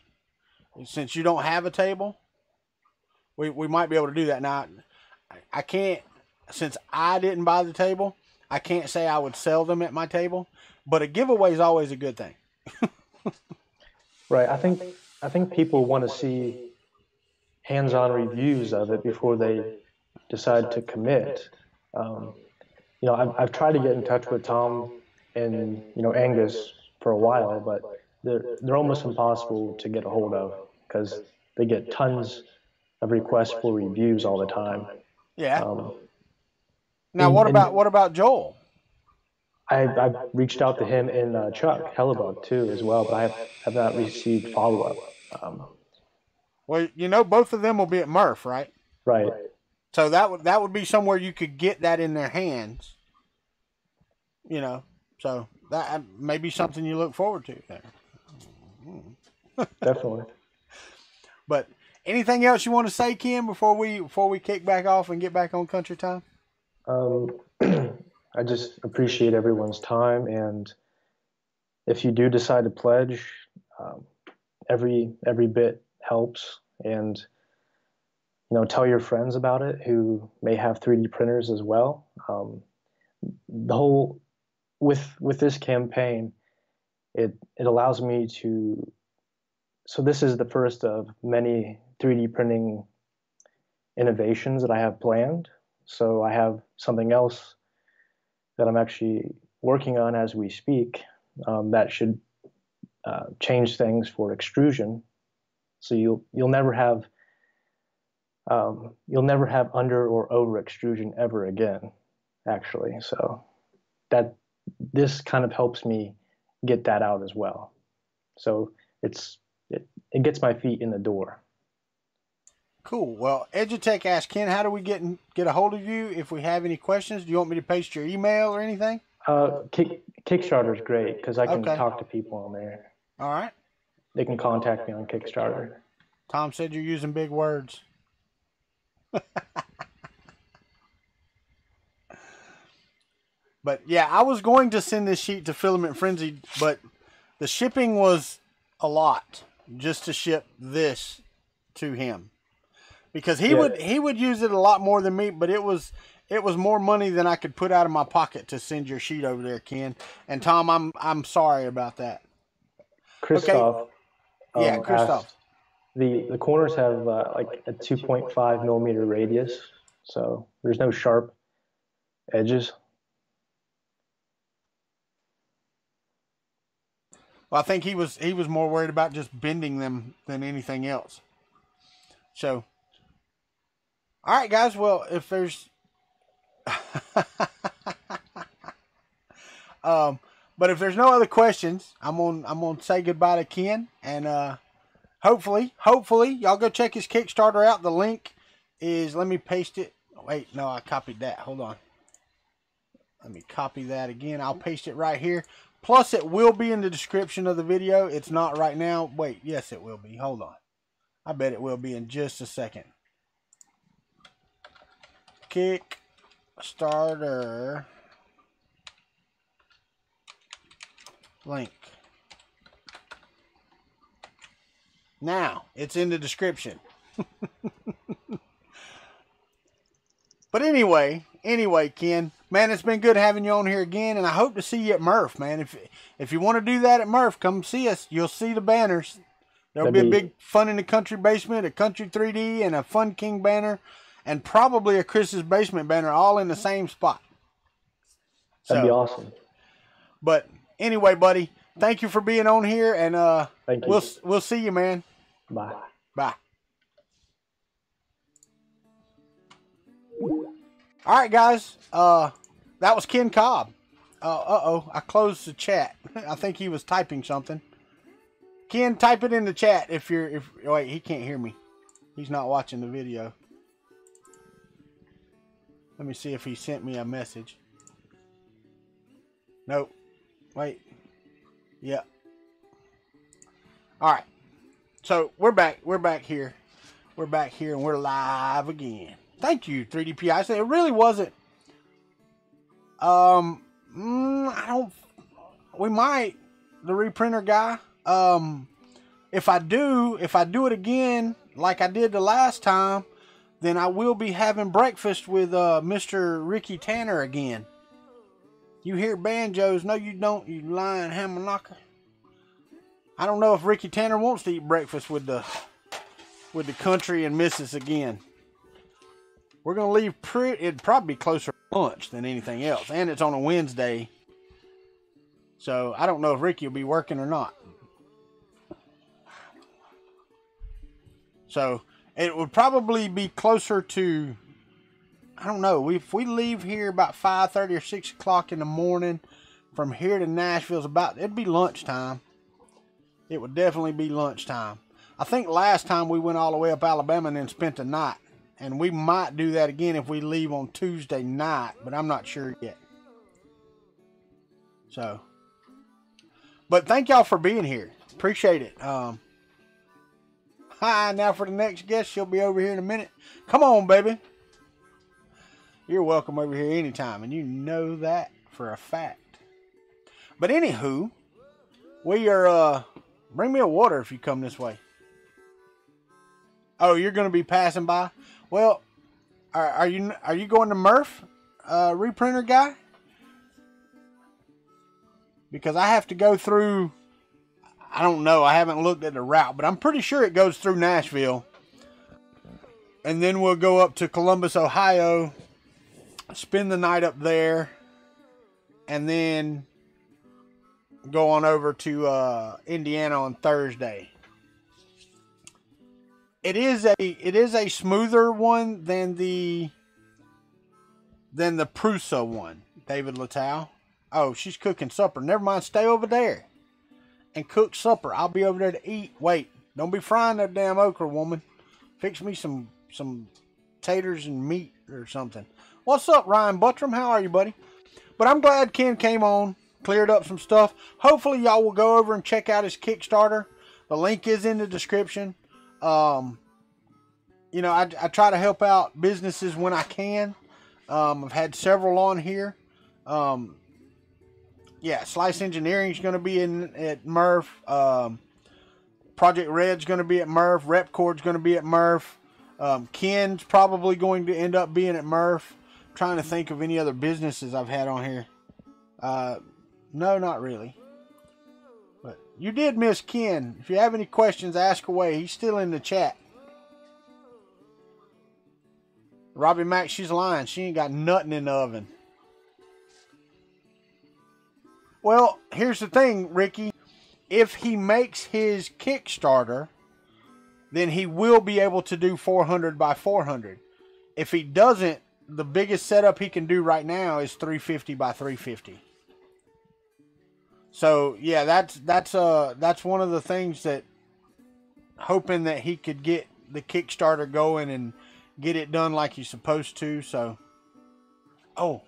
Speaker 1: Since you don't have a table, we might be able to do that. Now, I can't, since I didn't buy the table, I can't say I would sell them at my table. But a giveaway is always a good thing.
Speaker 2: Right. I think people want to see hands-on reviews of it before they decide to commit. You know, I've tried to get in touch with Tom and, you know, Angus for a while, but they're almost impossible to get a hold of because they get tons of requests for reviews all the time.
Speaker 1: Yeah. Now, what about Joel?
Speaker 2: I reached out to him and Chuck Hellebug too as well, but I have not received follow-up.
Speaker 1: Well, you know, both of them will be at Murph, right?
Speaker 2: Right.
Speaker 1: So that would be somewhere you could get that in their hands. You know, so that may be something you look forward to there.
Speaker 2: Definitely.
Speaker 1: But anything else you want to say, Ken, before we kick back off and get back on country time?
Speaker 2: I just appreciate everyone's time, and if you do decide to pledge, every bit helps. And you know, tell your friends about it who may have 3D printers as well. The whole with this campaign, it allows me to. So this is the first of many 3D printing innovations that I have planned. So I have something else that I'm actually working on as we speak that should change things for extrusion. So you'll never have under or over extrusion ever again, actually. So that this kind of helps me get that out as well. So it gets my feet in the door.
Speaker 1: Cool. Well, Edutech asked Ken, how do we get a hold of you if we have any questions? Do you want me to paste your email or anything?
Speaker 2: Kickstarter is great because I can talk to people on there.
Speaker 1: All right.
Speaker 2: They can contact me on Kickstarter.
Speaker 1: Tom said you're using big words. But yeah, I was going to send this sheet to Filament Frenzy, but the shipping was a lot just to ship this to him. Because he would use it a lot more than me, but it was more money than I could put out of my pocket to send your sheet over there, Ken. And Tom, I'm sorry about that.
Speaker 2: Christoph.
Speaker 1: Okay. Yeah, Christoph.
Speaker 2: The corners have like a 2.5 millimeter radius, so there's no sharp edges.
Speaker 1: Well, I think he was more worried about just bending them than anything else. So. All right, guys. Well, if there's, but if there's no other questions, I'm gonna say goodbye to Ken, and hopefully y'all go check his Kickstarter out. The link is, let me paste it. Wait, no, I copied that. Hold on. Let me copy that again. I'll paste it right here. Plus, it will be in the description of the video. It's not right now. Wait, yes, it will be. Hold on. I bet it will be in just a second. Kickstarter link. Now, it's in the description. But anyway, anyway, Ken, man, it's been good having you on here again, and I hope to see you at Murph, man. If you want to do that at Murph, come see us. You'll see the banners. There'll be a big Fun in the Country basement, a Country 3D, and a Fun King banner, and probably a Chris's Basement banner, all in the same spot.
Speaker 2: That'd be awesome.
Speaker 1: But anyway, buddy, thank you for being on here, and
Speaker 2: thank you.
Speaker 1: We'll see you, man.
Speaker 2: Bye.
Speaker 1: Bye. All right, guys. That was Ken Cobb. I closed the chat. I think he was typing something. Ken, type it in the chat if wait, he can't hear me. He's not watching the video. Let me see if he sent me a message. Nope. Wait. Yeah. All right. So we're back. We're back here. We're back here, and we're live again. Thank you, 3DPI. So it really wasn't. I don't. We might. The reprinter guy. If I do it again like I did the last time, then I will be having breakfast with Mr. Ricky Tanner again. You hear banjos? No, you don't, you lying hammer knocker. I don't know if Ricky Tanner wants to eat breakfast with the country and missus again. We're gonna leave it'd probably be closer to lunch than anything else, and it's on a Wednesday. So I don't know if Ricky will be working or not. So it would probably be closer to, I don't know, if we leave here about 5:30 or 6 o'clock in the morning, from here to Nashville's it'd be lunchtime. It would definitely be lunchtime. I think last time we went all the way up Alabama and then spent the night. And we might do that again if we leave on Tuesday night, but I'm not sure yet. So, but thank y'all for being here. Appreciate it. Hi, now for the next guest. She'll be over here in a minute. Come on, baby. You're welcome over here anytime, and you know that for a fact. But anywho, we are, bring me a water if you come this way. Oh, you're going to be passing by? Well, are you going to Murph, reprinter guy? Because I have to go through, I don't know, I haven't looked at the route, but I'm pretty sure it goes through Nashville. And then we'll go up to Columbus, Ohio, spend the night up there, and then go on over to Indiana on Thursday. It is a smoother one than the Prusa one, David Latow. Oh, she's cooking supper. Never mind, stay over there and cook supper. I'll be over there to eat. Wait, don't be frying that damn okra, woman. Fix me some taters and meat or something. What's up, Ryan Buttram? How are you, buddy? But I'm glad Ken came on, cleared up some stuff. Hopefully y'all will go over and check out his Kickstarter. The link is in the description. You know, I try to help out businesses when I can. I've had several on here. Yeah, Slice Engineering is going to be at Murph. Project Red's going to be at Murph. Repcord's going to be at Murph. Ken's probably going to end up being at Murph. I'm trying to think of any other businesses I've had on here. No, not really. But you did miss Ken. If you have any questions, ask away. He's still in the chat. Robbie Mack, she's lying. She ain't got nothing in the oven. Well, here's the thing, Ricky. If he makes his Kickstarter, then he will be able to do 400 by 400. If he doesn't, the biggest setup he can do right now is 350 by 350. So yeah, that's one of the things that, hoping that he could get the Kickstarter going and get it done like he's supposed to. So, oh,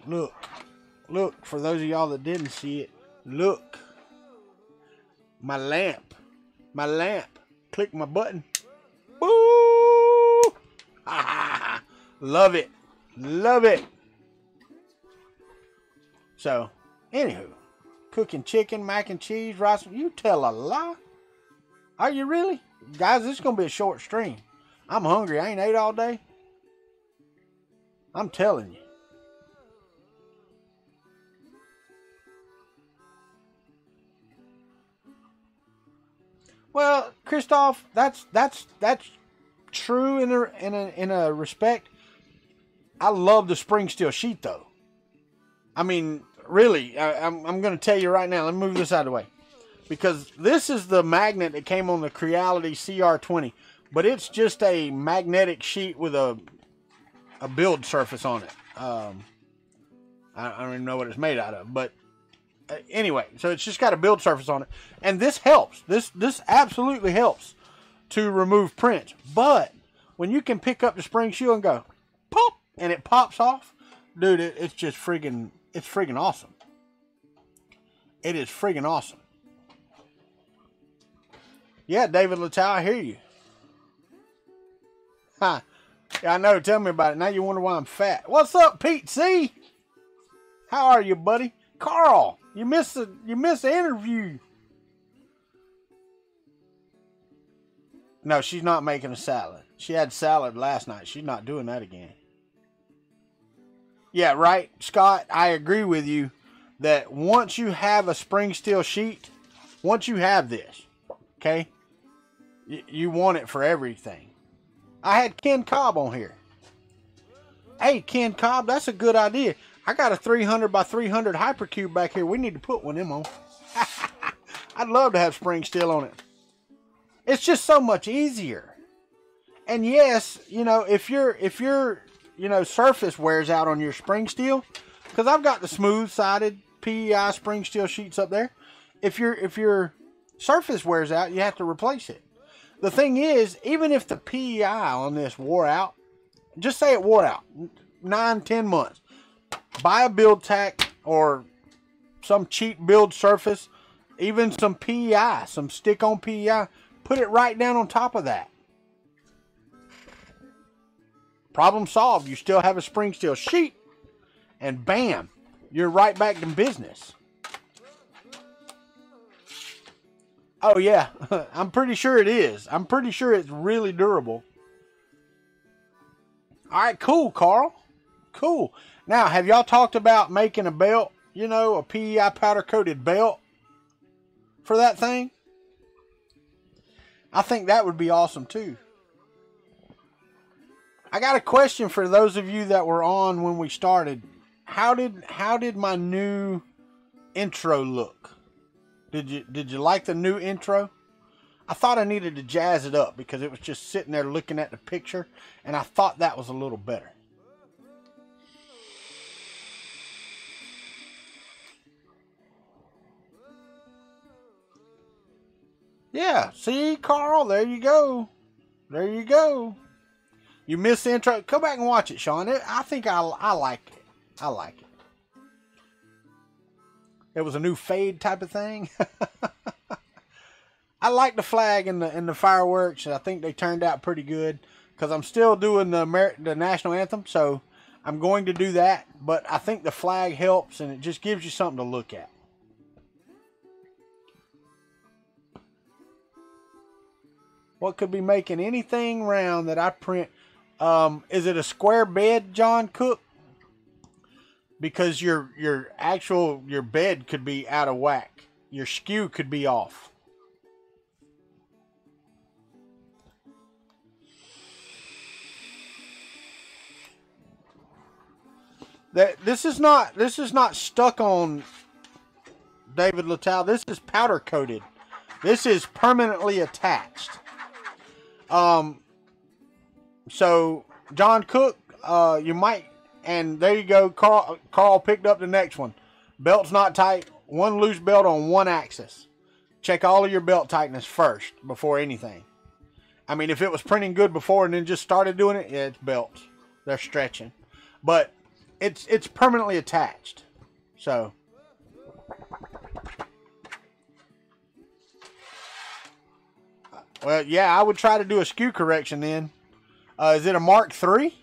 Speaker 1: look, for those of y'all that didn't see it, look, my lamp, click my button, boo, love it. So, anywho, cooking chicken, mac and cheese, rice. You tell a lie. Are you really? Guys, this is going to be a short stream. I'm hungry. I ain't ate all day. I'm telling you. Well, Christoph, that's true in a respect. I love the spring steel sheet though. I mean, really, I'm going to tell you right now. Let me move this out of the way, because this is the magnet that came on the Creality CR20, but it's just a magnetic sheet with a build surface on it. I don't even know what it's made out of, but anyway, so it's just got a build surface on it, and this helps. This absolutely helps to remove prints. But when you can pick up the spring steel and go pop, and it pops off, dude, it's just friggin' awesome. It is friggin' awesome. Yeah, David Littau, I hear you. Huh. Yeah, I know. Tell me about it. Now you wonder why I'm fat. What's up, Pete C? How are you, buddy? Carl, you missed the interview. No, she's not making a salad. She had salad last night. She's not doing that again. Yeah, right, Scott. I agree with you that once you have a spring steel sheet, once you have this, okay, you want it for everything. I had Ken Cobb on here. Hey, Ken Cobb, that's a good idea. I got a 300 by 300 hypercube back here. We need to put one of them on. I'd love to have spring steel on it. It's just so much easier. And yes, you know, if your surface wears out on your spring steel, because I've got the smooth sided PEI spring steel sheets up there. If your surface wears out, you have to replace it. The thing is, even if the PEI on this wore out, just say it wore out 9-10 months, buy a build tack or some cheap build surface, even some PEI, some stick-on PEI, put it right down on top of that. Problem solved. You still have a spring steel sheet, and bam, you're right back in business. Oh yeah, I'm pretty sure it is. I'm pretty sure it's really durable. All right, cool, Carl. Cool. Now, have y'all talked about making a belt? You know, a PEI powder-coated belt for that thing? I think that would be awesome, too. I got a question for those of you that were on when we started. How did my new intro look? Did you like the new intro? I thought I needed to jazz it up because it was just sitting there looking at the picture, and I thought that was a little better. Yeah, see, Carl, there you go. There you go. You missed the intro. Go back and watch it, Sean. I think I like it. I like it. It was a new fade type of thing. I like the flag and the fireworks. I think they turned out pretty good because I'm still doing the national anthem, so I'm going to do that. But I think the flag helps, and it just gives you something to look at. What could be making anything round that I print? Is it a square bed, John Cook? Because your bed could be out of whack. Your skew could be off. This is not stuck on, David Littau. This is powder coated. This is permanently attached. So John Cook, you might, and there you go. Carl picked up the next one. Belt's not tight. One loose belt on one axis. Check all of your belt tightness first before anything. I mean, if it was printing good before and then just started doing it, yeah, it's belts. They're stretching, but it's permanently attached. So. Well, yeah, I would try to do a skew correction then. Is it a Mark III?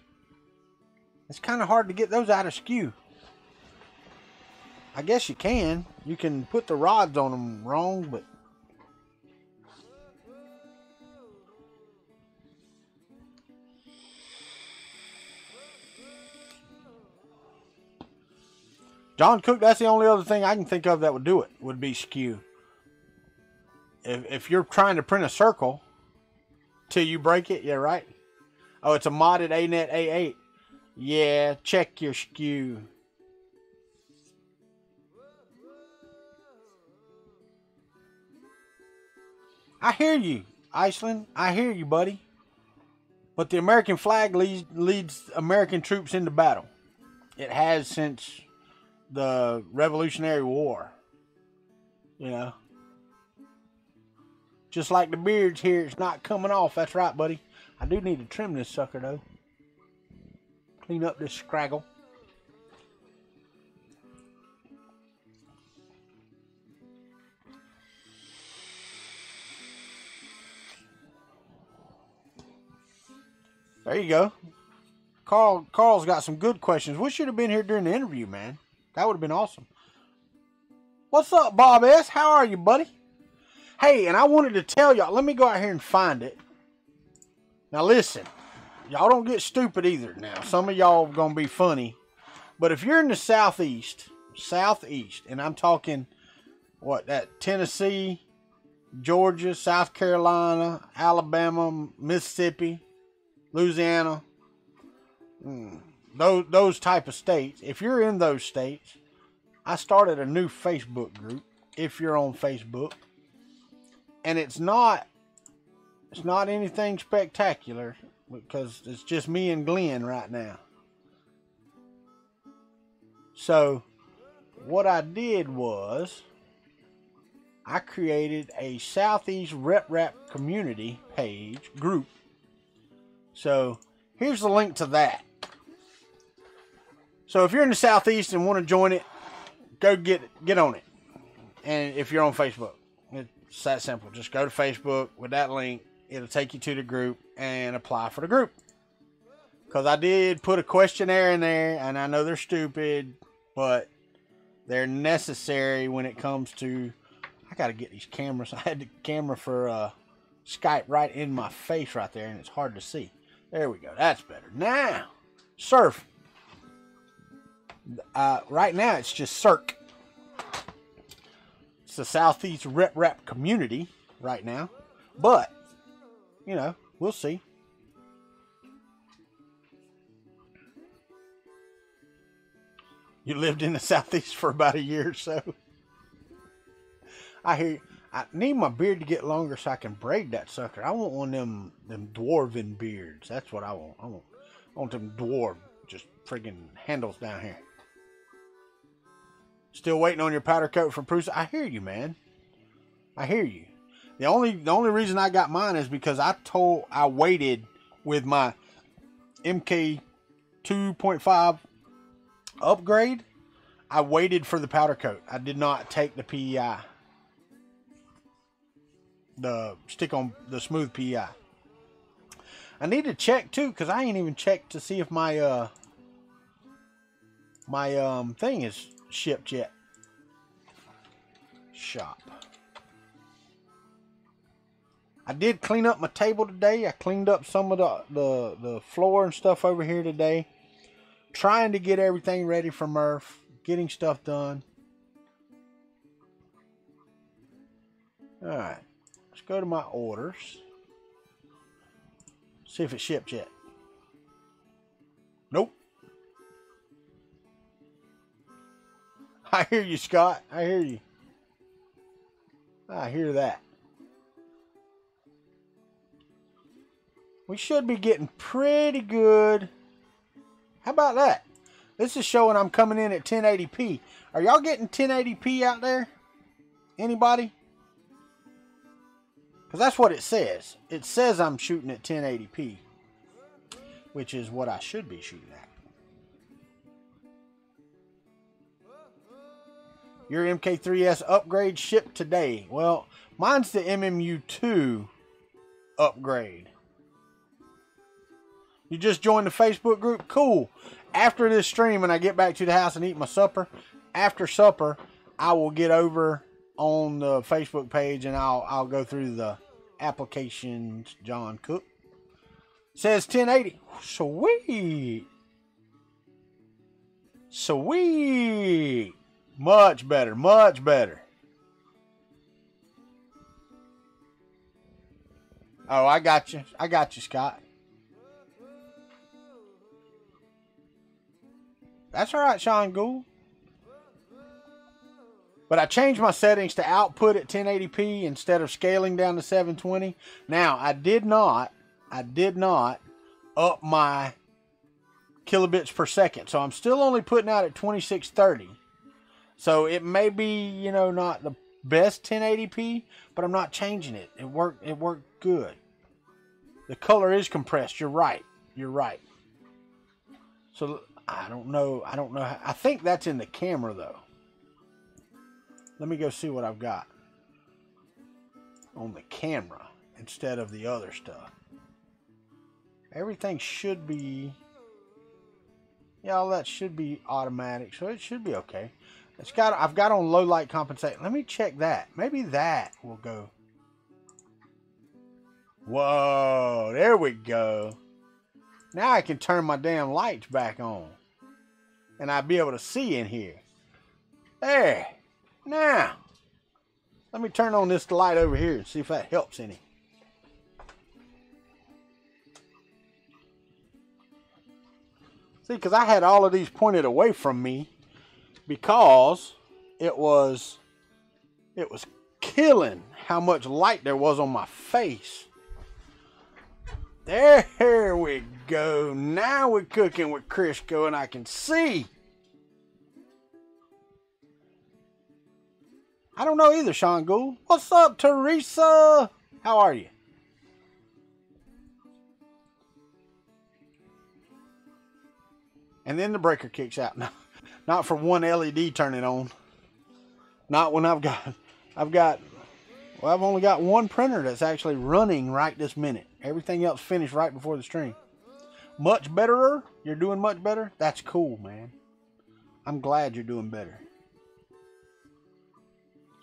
Speaker 1: It's kind of hard to get those out of skew. I guess you can. You can put the rods on them wrong, but... John Cook, that's the only other thing I can think of that would do it, would be skew. if you're trying to print a circle till you break it, yeah, right? Oh, it's a modded ANET A8. Yeah, check your SKU. I hear you, Iceland. I hear you, buddy. But the American flag leads American troops into battle. It has since the Revolutionary War. You know. Just like the beards here, it's not coming off. That's right, buddy. I do need to trim this sucker, though. Clean up this scraggle. There you go. Carl's got some good questions. We should have been here during the interview, man. That would have been awesome. What's up, Bob S? How are you, buddy? Hey, and I wanted to tell y'all, let me go out here and find it. Now listen, y'all don't get stupid either now. Some of y'all are going to be funny. But if you're in the southeast, and I'm talking, that Tennessee, Georgia, South Carolina, Alabama, Mississippi, Louisiana, those type of states. If you're in those states, I started a new Facebook group. If you're on Facebook, and it's not anything spectacular because it's just me and Glenn right now. So what I did was I created a Southeast Rep community page group. So here's the link to that. So if you're in the Southeast and want to join it, go get on it. And if you're on Facebook, it's that simple. Just go to Facebook with that link. It'll take you to the group and apply for the group. Because I did put a questionnaire in there, and I know they're stupid, but they're necessary when it comes to... I got to get these cameras. I had the camera for Skype right in my face right there, and it's hard to see. There we go. That's better. Now, surf. Right now, it's just CIRC. It's the Southeast Rep community right now. But, you know, we'll see. You lived in the Southeast for about a year or so. I hear you. I need my beard to get longer so I can braid that sucker. I want one of them dwarven beards. That's what I want. I want them dwarf, just friggin' handles down here. Still waiting on your powder coat from Bruce. I hear you, man. I hear you. The only reason I got mine is because I waited with my MK 2.5 upgrade. I waited for the powder coat. I did not take the PEI. The stick on the smooth PEI. I need to check too, because I ain't even checked to see if my thing is shipped yet. Shop. I did clean up my table today. I cleaned up some of the floor and stuff over here today. Trying to get everything ready for Murph. Getting stuff done. Alright. Let's go to my orders. See if it shipped yet. Nope. I hear you, Scott. I hear you. I hear that. We should be getting pretty good. How about that? This is showing I'm coming in at 1080p. Are y'all getting 1080p out there? Anybody? Because that's what it says. It says I'm shooting at 1080p. Which is what I should be shooting at. Your MK3S upgrade shipped today. Well, mine's the MMU2 upgrade. You just joined the Facebook group? Cool. After this stream, when I get back to the house and eat my supper, after supper, I will get over on the Facebook page and I'll go through the applications. John Cook says 1080. Sweet. Sweet. Much better. Much better. Oh, I got you. I got you, Scott. That's all right, Sean Gould. But I changed my settings to output at 1080p instead of scaling down to 720. Now, I did not up my kilobits per second. So I'm still only putting out at 2630. So it may be, you know, not the best 1080p, but I'm not changing it. It worked good. The color is compressed. You're right. So I don't know how, I think that's in the camera though. Let me go see what I've got on the camera instead of the other stuff. Everything should be, yeah, all that should be automatic, so it should be okay. I've got on low light compensate. Let me check that. Maybe that will go. Whoa, there we go. Now I can turn my damn lights back on. And I'll be able to see in here. There. Now, let me turn on this light over here and see if that helps any. See, because I had all of these pointed away from me because it was killing how much light there was on my face. There we go. Now we're cooking with Crisco and I can see. I don't know either, Sean Gould. What's up, Teresa? How are you? And then the breaker kicks out. No, not for one LED turning on. Not when I've only got one printer that's actually running right this minute. Everything else finished right before the stream. Much betterer? You're doing much better? That's cool, man. I'm glad you're doing better.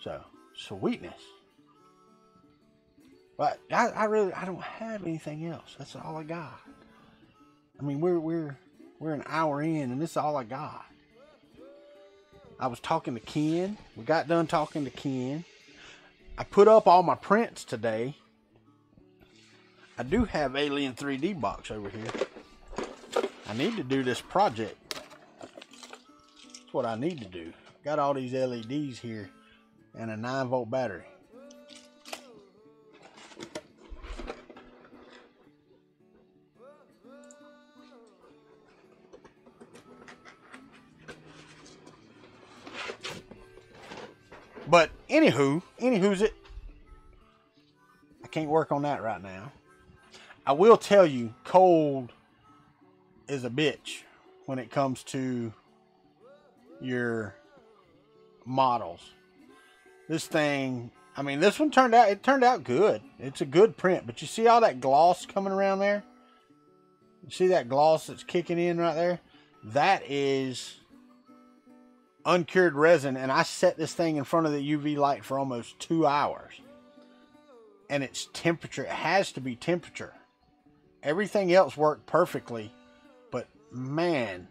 Speaker 1: So, sweetness. But I don't have anything else. That's all I got. I mean, we're an hour in and this is all I got. I was talking to Ken. We got done talking to Ken. I put up all my prints today. I do have Alien 3D box over here. I need to do this project. That's what I need to do. Got all these LEDs here and a 9-volt battery. But anywho's it. I can't work on that right now. I will tell you, cold is a bitch when it comes to your models. This thing, I mean, this one turned out good. It's a good print, but you see all that gloss coming around there? You see that gloss that's kicking in right there? That is uncured resin, and I set this thing in front of the UV light for almost 2 hours. And it's temperature. It has to be temperature. Everything else worked perfectly, but man,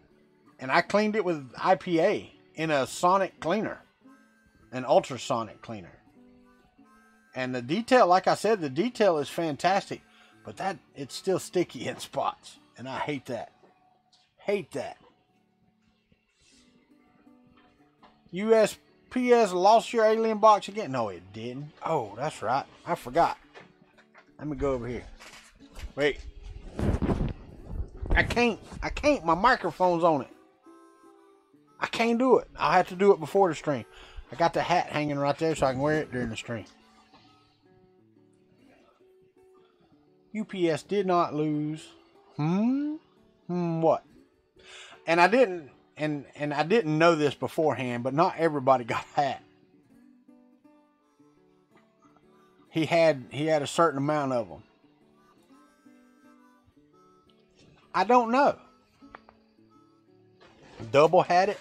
Speaker 1: and I cleaned it with IPA in a sonic cleaner, an ultrasonic cleaner. And the detail, like I said, the detail is fantastic, but it's still sticky in spots, and I hate that. Hate that. USPS lost your alien box again? No, it didn't. Oh, that's right. I forgot. Let me go over here. Wait. I can't. My microphone's on it. I can't do it. I'll have to do it before the stream. I got the hat hanging right there so I can wear it during the stream. UPS did not lose. What? And I didn't. And I didn't know this beforehand, but not everybody got a hat. He had a certain amount of them. I don't know. Double hat it?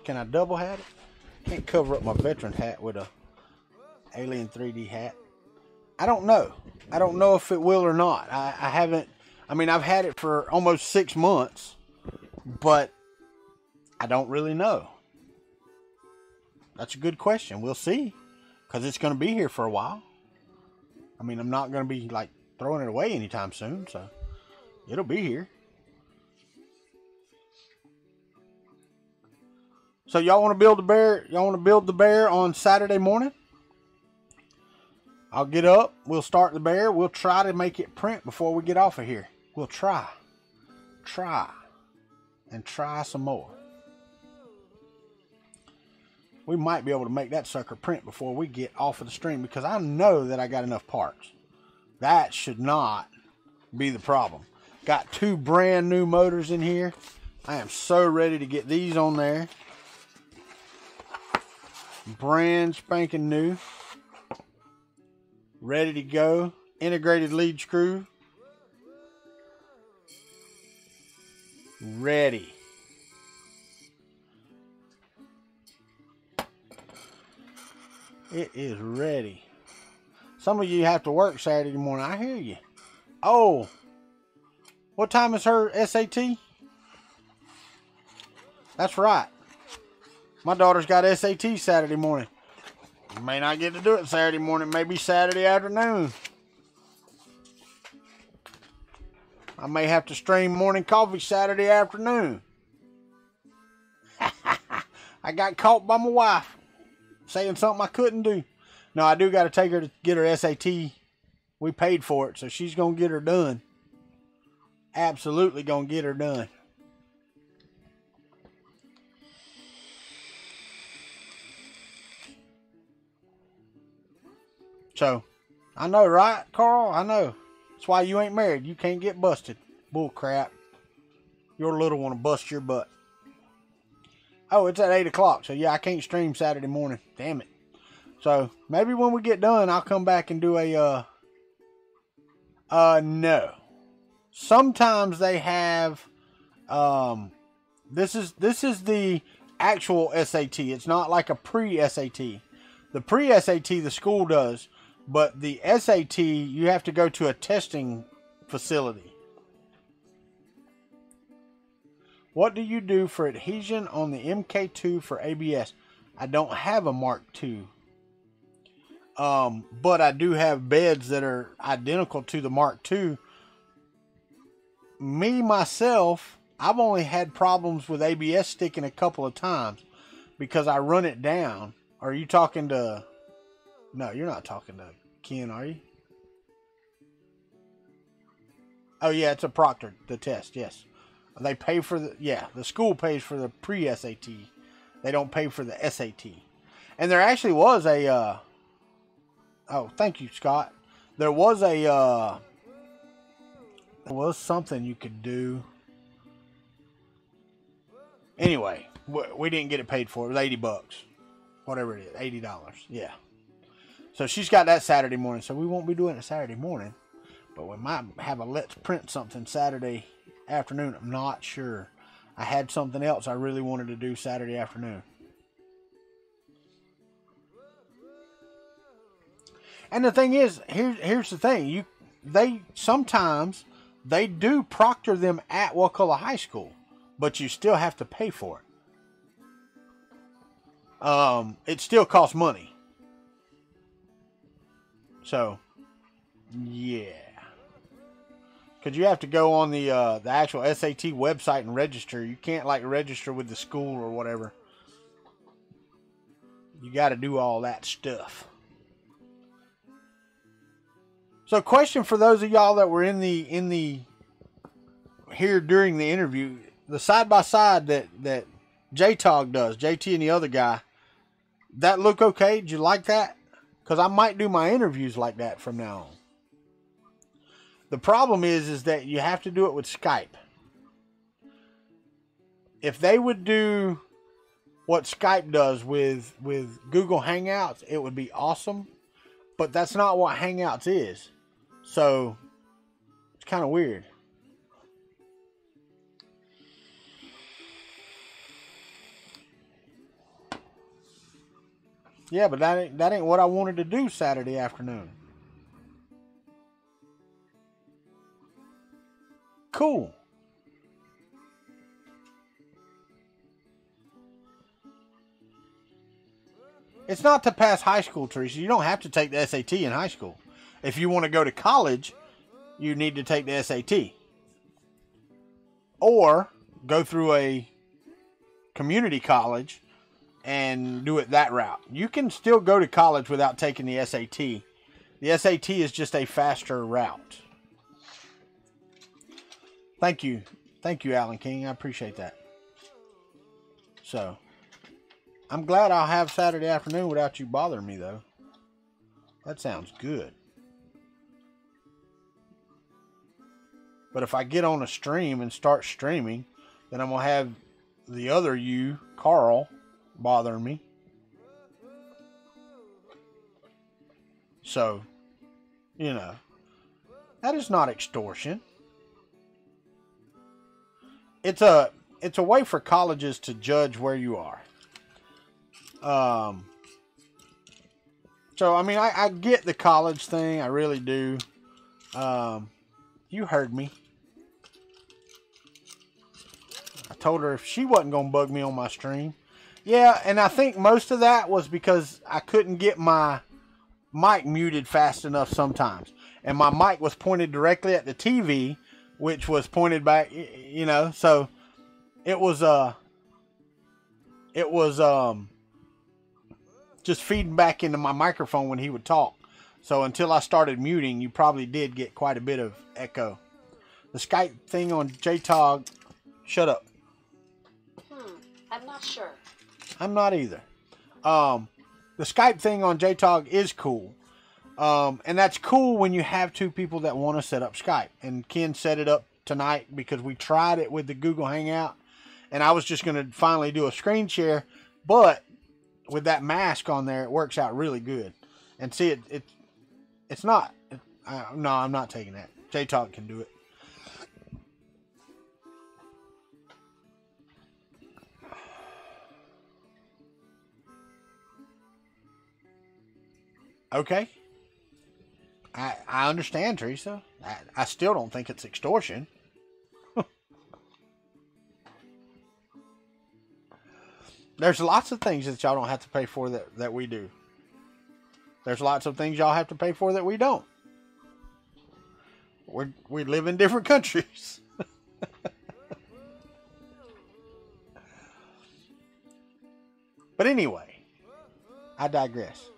Speaker 1: Can I double hat it? Can't cover up my veteran hat with a Alien 3D hat. I don't know. I don't know if it will or not. I haven't. I mean, I've had it for almost 6 months, but I don't really know. That's a good question. We'll see, because it's going to be here for a while. I mean, I'm not going to be like throwing it away anytime soon, so it'll be here. So y'all want to build the bear? Y'all want to build the bear on Saturday morning? I'll get up. We'll start the bear. We'll try to make it print before we get off of here. We'll try, and try some more. We might be able to make that sucker print before we get off of the stream, because I know that I got enough parts. That should not be the problem. Got 2 brand new motors in here. I am so ready to get these on there. Brand spanking new. Ready to go. Integrated lead screw. Ready. It is ready. Some of you have to work Saturday morning. I hear you. Oh. What time is her SAT? That's right. My daughter's got SAT Saturday morning. May not get to do it Saturday morning. Maybe Saturday afternoon. I may have to stream morning coffee Saturday afternoon. I got caught by my wife saying something I couldn't do. No, I do got to take her to get her SAT. We paid for it, so she's going to get her done. Absolutely going to get her done. So, I know, right, Carl? I know. That's why you ain't married. You can't get busted. Bull crap. Your little one will bust your butt. Oh, it's at 8 o'clock. So, yeah, I can't stream Saturday morning. Damn it. So, maybe when we get done, I'll come back and do a, no. Sometimes they have, this is the actual SAT. It's not like a pre-SAT. The pre-SAT, the school does. But the SAT, you have to go to a testing facility. What do you do for adhesion on the MK2 for ABS? I don't have a Mark II. But I do have beds that are identical to the Mark II. Me, myself, I've only had problems with ABS sticking a couple of times because I run it down. Are you talking to... No, you're not talking to Ken, are you? Oh, yeah, it's a proctor, the test, yes. They pay for the... Yeah, the school pays for the pre-SAT. They don't pay for the SAT. And there actually was a... Oh, thank you, Scott. There was a... There was something you could do. Anyway, we didn't get it paid for. It was $80. Whatever it is, $80. Yeah. So she's got that Saturday morning. So we won't be doing it Saturday morning. But we might have a let's print something Saturday afternoon. I'm not sure. I had something else I really wanted to do Saturday afternoon. And the thing is, here's the thing. Sometimes they do proctor them at Wakulla High School. But you still have to pay for it. It still costs money. So, yeah. Because you have to go on the actual SAT website and register. You can't, like, register with the school or whatever. You got to do all that stuff. So, question for those of y'all that were in the here during the interview. The side-by-side that J-Tog does, JT and the other guy, that look okay? Did you like that? Because I might do my interviews like that from now on. The problem is that you have to do it with Skype. If they would do what Skype does with Google Hangouts, it would be awesome. But that's not what Hangouts is. So, it's kind of weird. Yeah, but that ain't what I wanted to do Saturday afternoon. Cool. It's not to pass high school, Teresa. You don't have to take the SAT in high school. If you want to go to college, you need to take the SAT. Or go through a community college and do it that route. You can still go to college without taking the SAT. The SAT is just a faster route. Thank you. Thank you, Alan King. I appreciate that. So, I'm glad I'll have Saturday afternoon without you bothering me, though. That sounds good. But if I get on a stream and start streaming, then I'm going to have the other you, Carl, bothering me. So, you know, that is not extortion. It's a way for colleges to judge where you are. So, I mean, I get the college thing. I really do. You heard me. I told her if she wasn't going to bug me on my stream. Yeah, and I think most of that was because I couldn't get my mic muted fast enough sometimes. And my mic was pointed directly at the TV, which was pointed back, you know, so it was just feeding back into my microphone when he would talk. So until I started muting, you probably did get quite a bit of echo. The Skype thing on JTOG, shut up.
Speaker 3: I'm not sure.
Speaker 1: I'm not either. The Skype thing on JTOG is cool. And that's cool when you have two people that want to set up Skype. And Ken set it up tonight because we tried it with the Google Hangout. And I was just going to finally do a screen share. But with that mask on there, it works out really good. And see, it's not. No, I'm not taking that. JTalk can do it. Okay. I understand, Teresa. I still don't think it's extortion. There's lots of things that y'all don't have to pay for that we do. There's lots of things y'all have to pay for that we don't. We live in different countries. But anyway, I digress.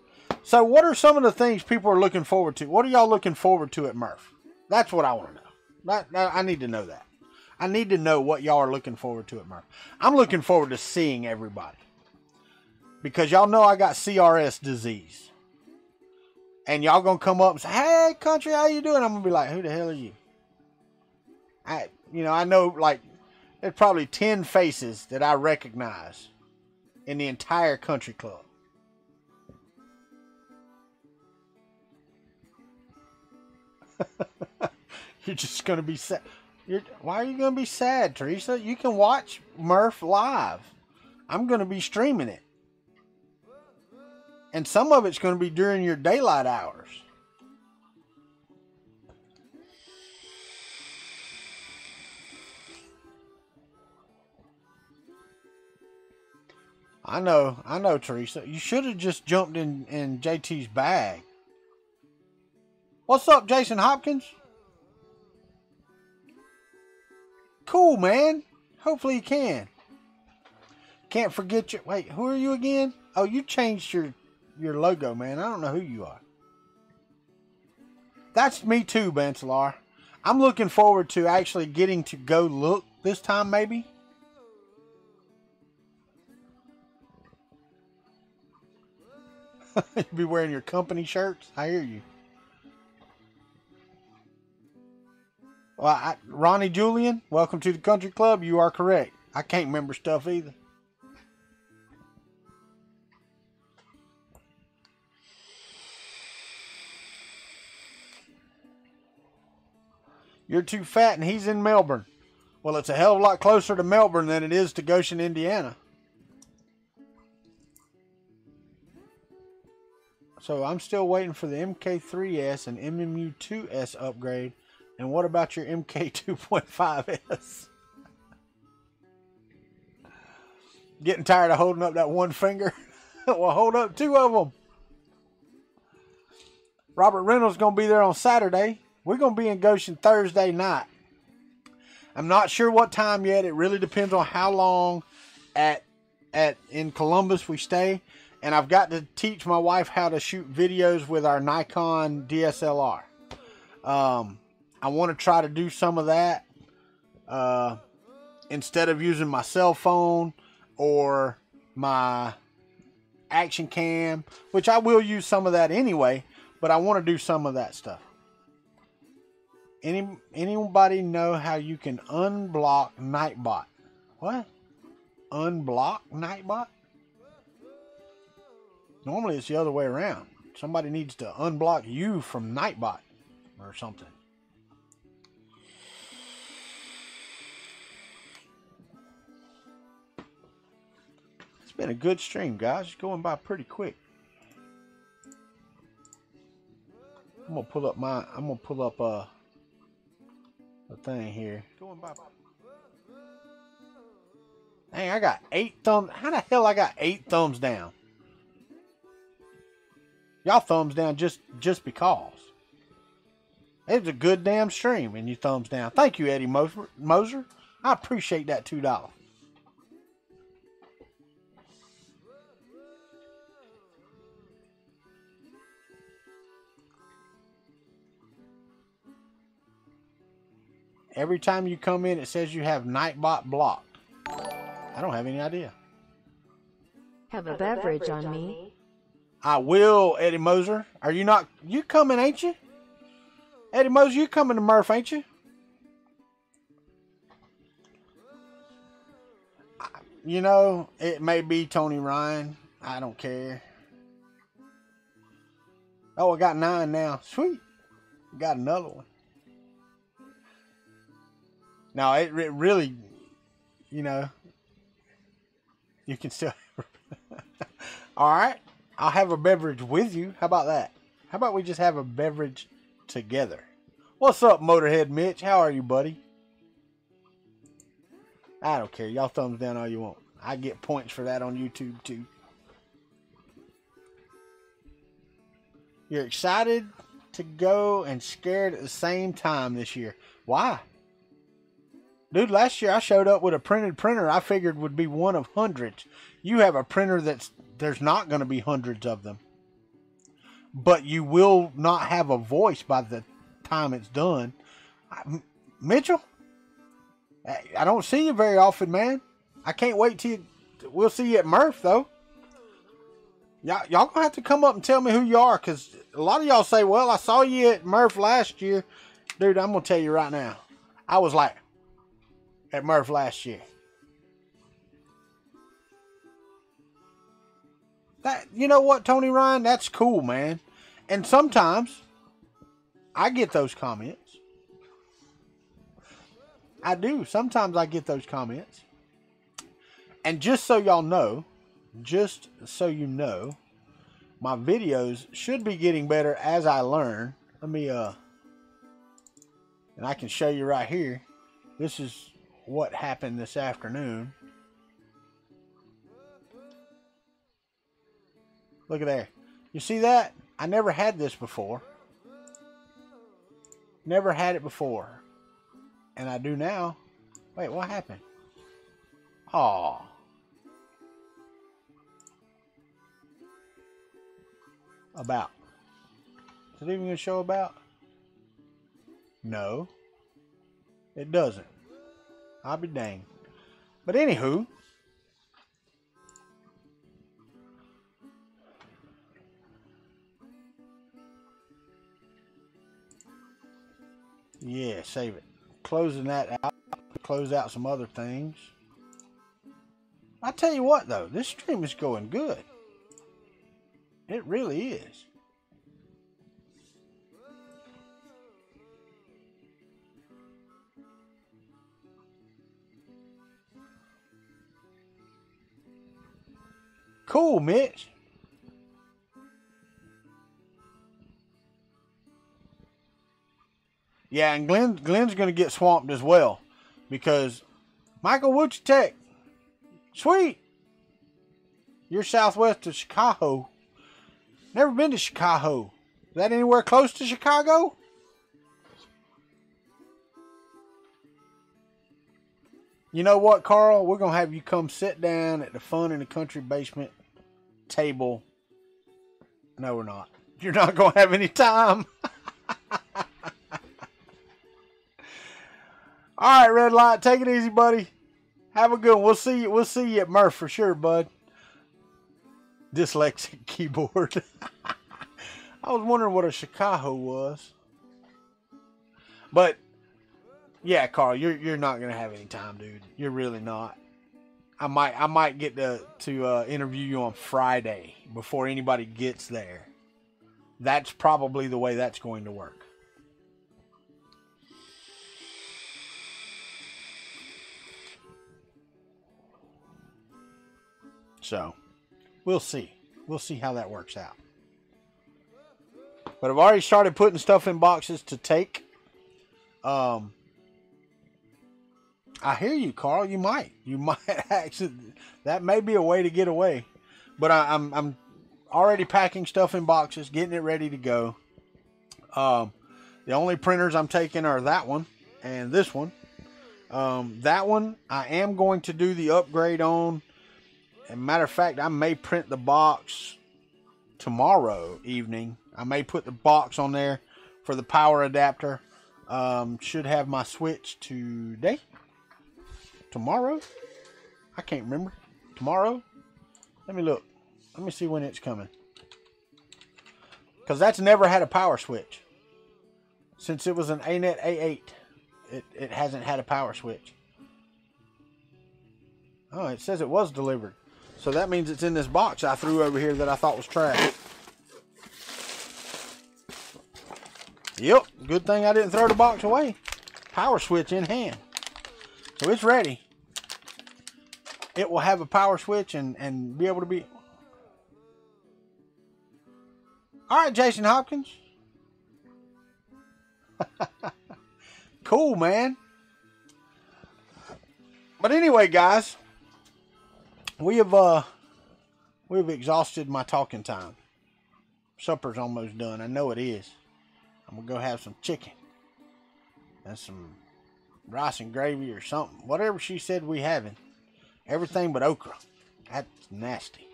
Speaker 1: So what are some of the things people are looking forward to? What are y'all looking forward to at Murph? That's what I want to know. I need to know that. I need to know what y'all are looking forward to at Murph. I'm looking forward to seeing everybody. Because y'all know I got CRS disease. And y'all going to come up and say, hey, Kuntry, how you doing? I'm going to be like, who the hell are you? I know, like, there's probably 10 faces that I recognize in the entire country club. You're just going to be sad. Why are you going to be sad, Teresa? You can watch Murph live. I'm going to be streaming it. And some of it's going to be during your daylight hours. I know, Teresa. You should have just jumped in JT's bag. What's up, Jason Hopkins? Cool, man. Hopefully you can. Can't forget your... Wait, who are you again? Oh, you changed your logo, man. I don't know who you are. That's me too, Bansalar. I'm looking forward to actually getting to go look this time, maybe. You'll be wearing your company shirts. I hear you. Well, Ronnie Julian, welcome to the Country Club. You are correct. I can't remember stuff either. You're too fat and he's in Melbourne. Well, it's a hell of a lot closer to Melbourne than it is to Goshen, Indiana. So I'm still waiting for the MK3S and MMU2S upgrade. And what about your MK2.5S? Getting tired of holding up that one finger? Well, hold up two of them. Robert Reynolds going to be there on Saturday. We're going to be in Goshen Thursday night. I'm not sure what time yet. It really depends on how long in Columbus we stay. And I've got to teach my wife how to shoot videos with our Nikon DSLR. I want to try to do some of that instead of using my cell phone or my action cam, which I will use some of that anyway, but I want to do some of that stuff. Anybody know how you can unblock Nightbot? What? Unblock Nightbot? Normally it's the other way around. Somebody needs to unblock you from Nightbot or something. It's been a good stream, guys. It's going by pretty quick. I'm gonna pull up a thing here. Going by. Dang, I got 8 thumbs. How the hell I got 8 thumbs down? Y'all thumbs down just because. It was a good damn stream and you thumbs down. Thank you, Eddie Moser. I appreciate that $2. Every time you come in, it says you have Nightbot blocked. I don't have any idea.
Speaker 4: Have a beverage on me.
Speaker 1: I will, Eddie Moser. Are you not? You coming, ain't you? Eddie Moser, you coming to Murph, ain't you? You know, it may be Tony Ryan. I don't care. Oh, I got 9 now. Sweet. Got another one. No, it really, you know, you can still. All right. I'll have a beverage with you. How about that? How about we just have a beverage together? What's up, Motorhead Mitch? How are you, buddy? I don't care. Y'all thumbs down all you want. I get points for that on YouTube, too. You're excited to go and scared at the same time this year. Why? Dude, last year I showed up with a printed printer I figured would be one of hundreds. You have a printer there's not going to be hundreds of them. But you will not have a voice by the time it's done. Mitchell, I don't see you very often, man. I can't wait till we'll see you at Murph, though. Y'all going to have to come up and tell me who you are, because a lot of y'all say, well, I saw you at Murph last year. Dude, I'm going to tell you right now. I was like at Murph last year. That, you know what, Tony Ryan? That's cool, man. And sometimes I get those comments. I do. Sometimes I get those comments. And just so y'all know, just so you know, my videos should be getting better as I learn. Let me, and I can show you right here. This is what happened this afternoon. Look at there. You see that? I never had this before. Never had it before. And I do now. Wait, what happened? Aw. About. Is it even going to show about? No. It doesn't. I'll be danged. But anywho. Yeah, save it. Closing that out. Close out some other things. I tell you what, though. This stream is going good. It really is. Cool, Mitch. Yeah, and Glenn's going to get swamped as well. Because Michael Wuchitek, sweet. You're southwest of Chicago. Never been to Chicago. that anywhere close to Chicago? You know what, Carl? We're going to have you come sit down at the Fun in the Country basement table. No, we're not. You're not going to have any time. All right, Red Light. Take it easy, buddy. Have a good one. We'll see you at Murph for sure, bud. Dyslexic keyboard. I was wondering what a Chicago was. But yeah, Carl, you're not gonna have any time, dude. You're really not. I might get to interview you on Friday before anybody gets there. That's probably the way that's going to work. So, we'll see. We'll see how that works out. But I've already started putting stuff in boxes to take. I hear you, Carl. You might actually. That may be a way to get away. But I'm already packing stuff in boxes, getting it ready to go. The only printers I'm taking are that one and this one. That one I am going to do the upgrade on. As a matter of fact, I may print the box tomorrow evening. I may put the box on there for the power adapter. Should have my switch today. Tomorrow? I can't remember. Tomorrow? Let me look. Let me see when it's coming. Because that's never had a power switch. Since it was an ANET A8, it hasn't had a power switch. Oh, it says it was delivered. So that means it's in this box I threw over here that I thought was trash. Yep, good thing I didn't throw the box away. Power switch in hand. So it's ready. It will have a power switch and be able to be... Alright, Jason Hopkins. Cool, man. But anyway, guys, we've exhausted my talking time. Supper's almost done. I know it is. I'm gonna go have some chicken and some rice and gravy or something. Whatever she said we having. Everything but okra. That's nasty.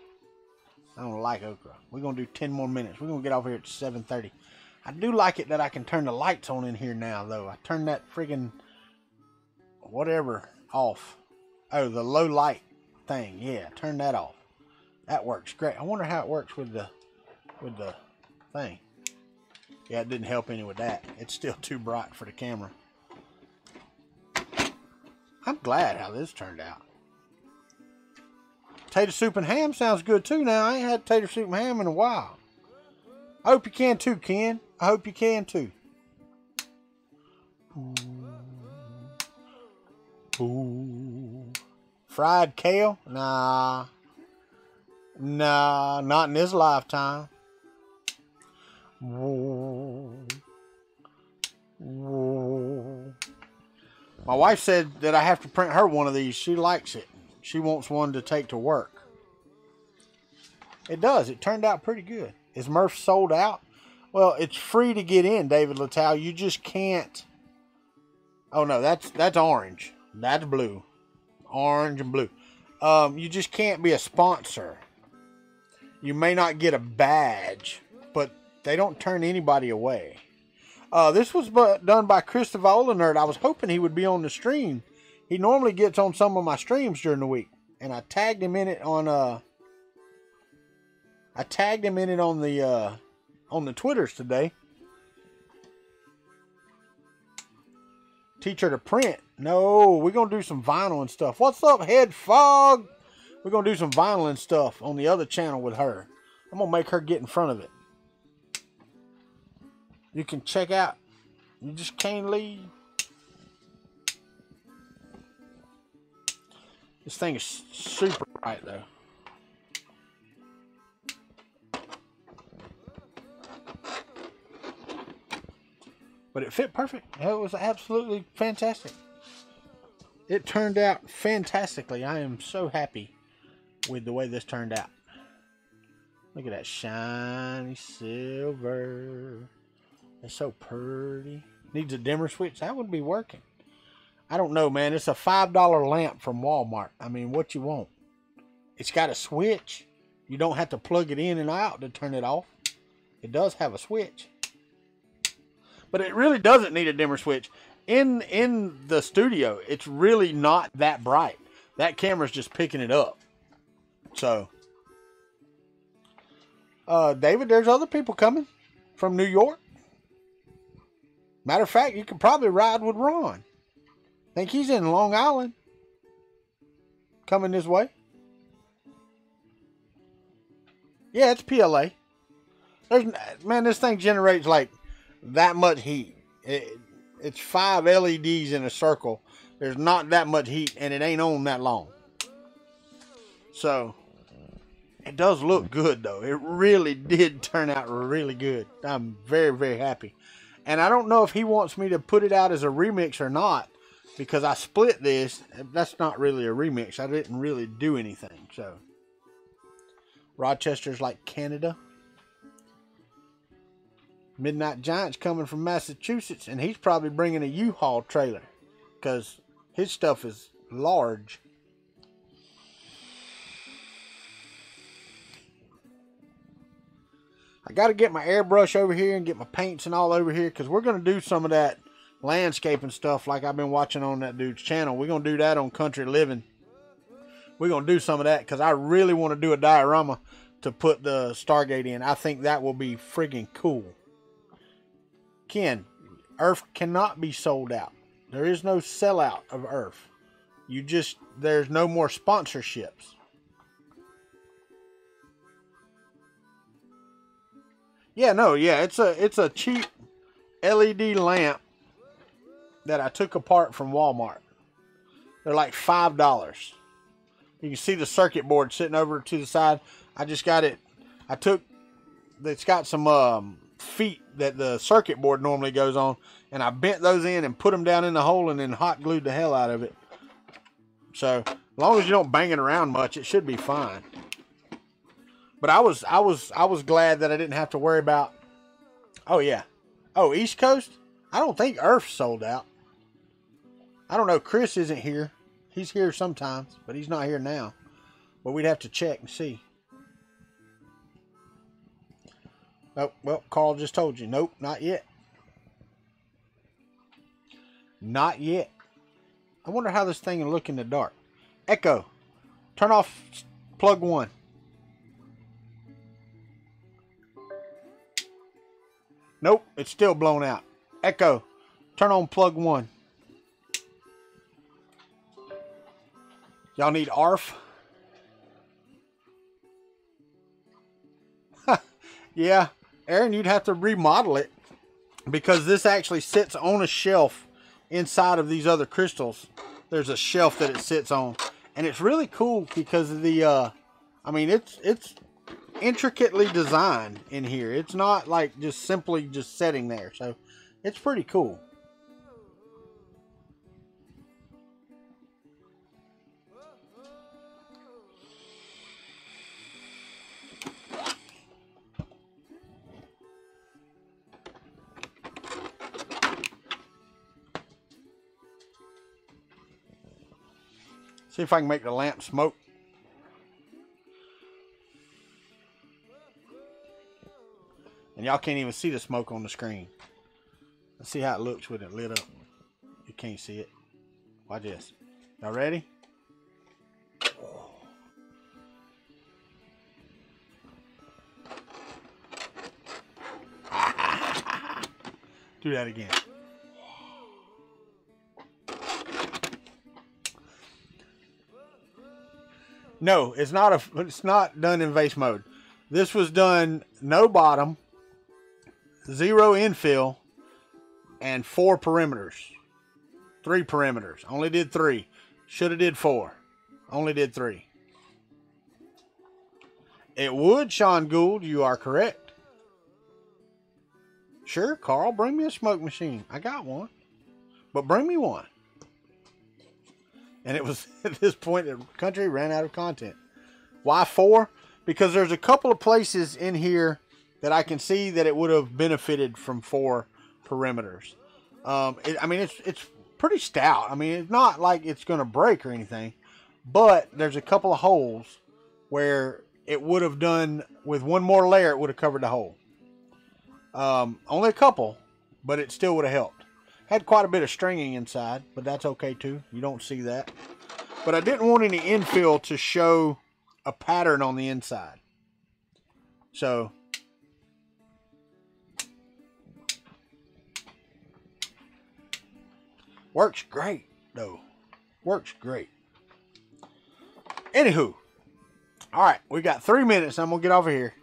Speaker 1: I don't like okra. We're gonna do 10 more minutes. We're gonna get off here at 7:30. I do like it that I can turn the lights on in here now, though. I turned that friggin' whatever off. Oh, the low light thing. Yeah, turn that off. That works great. I wonder how it works with the thing. Yeah, it didn't help any with that. It's still too bright for the camera. I'm glad how this turned out. Tater soup and ham sounds good too now. I ain't had tater soup and ham in a while. I hope you can too, Ken. I hope you can too. Ooh. Fried kale? Nah, not in this lifetime. Whoa. My wife said that I have to print her one of these. She likes it. She wants one to take to work. It does. It turned out pretty good. Is Murph sold out? Well, it's free to get in, David Littell. You just can't. Oh no, that's orange. That's blue. Orange and blue. You just can't be a sponsor. You may not get a badge, but they don't turn anybody away. This was done by ChristheviolaNerd. I was hoping he would be on the stream. He normally gets on some of my streams during the week, and I tagged him in it on the Twitters today. Teach her to print. No, we're gonna do some vinyl and stuff. What's up, Head Fog? We're gonna do some vinyl and stuff on the other channel with her. I'm gonna make her get in front of it. You can check out. You just can't leave. This thing is super bright though. But it fit perfect. It was absolutely fantastic. It turned out fantastically. I am so happy with the way this turned out. Look at that shiny silver. It's so pretty. Needs a dimmer switch. That would be working. I don't know, man. It's a $5 lamp from Walmart. I mean, what you want? It's got a switch. You don't have to plug it in and out to turn it off. It does have a switch. But it really doesn't need a dimmer switch. In the studio, it's really not that bright. That camera's just picking it up. So, David, there's other people coming from New York. Matter of fact, you could probably ride with Ron. Think he's in Long Island. Coming this way. Yeah, it's PLA. Man, this thing generates like that much heat. It's 5 LEDs in a circle. There's not that much heat, and it ain't on that long. So, it does look good, though. It really did turn out really good. I'm very, very happy. And I don't know if he wants me to put it out as a remix or not, because I split this. That's not really a remix. I didn't really do anything. So, Rochester's like Canada. Midnight Giant's coming from Massachusetts, and he's probably bringing a U-Haul trailer, because his stuff is large. I got to get my airbrush over here and get my paints and all over here, because we're going to do some of that landscaping stuff like I've been watching on that dude's channel. We're going to do that on Kuntry Livin. We're going to do some of that, because I really want to do a diorama to put the Stargate in. I think that will be friggin' cool. Ken, Earth cannot be sold out. There is no sellout of Earth. There's no more sponsorships. It's a cheap LED lamp that I took apart from Walmart. They're like $5. You can see the circuit board sitting over to the side. I just got it. It's got some feet that the circuit board normally goes on, and I bent those in and put them down in the hole and then hot glued the hell out of it. So, as long as you don't bang it around much, it should be fine. But I was glad that I didn't have to worry about. Oh yeah. Oh, East Coast? I don't think Earth sold out. I don't know. Chris isn't here. He's here sometimes, but he's not here now. But we'd have to check and see. Oh, well, Carl just told you. Nope, not yet. Not yet. I wonder how this thing will look in the dark. Echo. Turn off plug 1. Nope, it's still blown out. Echo. Turn on plug 1. Y'all need ARF? Yeah, Aaron, you'd have to remodel it, because this actually sits on a shelf inside of these other crystals. There's a shelf that it sits on, and it's really cool because of the it's intricately designed in here. It's not like just simply just sitting there, so it's pretty cool. See if I can make the lamp smoke. And y'all can't even see the smoke on the screen. Let's see how it looks with it lit up. You can't see it. Watch this. Y'all ready? Do that again. No, it's not done in vase mode. This was done no bottom, 0 infill, and 4 perimeters. 3 perimeters. Only did 3. Should have did 4. Only did 3. It would, Sean Gould. You are correct. Sure, Carl, bring me a smoke machine. I got one. But bring me one. And it was at this point that Kuntry ran out of content. Why 4? because there's a couple of places in here that I can see that it would have benefited from 4 perimeters. I mean, it's pretty stout. I mean, it's not like it's going to break or anything, but there's a couple of holes where it would have done, with one more layer, it would have covered the hole. Only a couple, but it still would have helped. Had quite a bit of stringing inside, but that's okay too. You don't see that. But I didn't want any infill to show a pattern on the inside. So, works great, though. Works great. Anywho, all right, we got 3 minutes. I'm gonna get over here,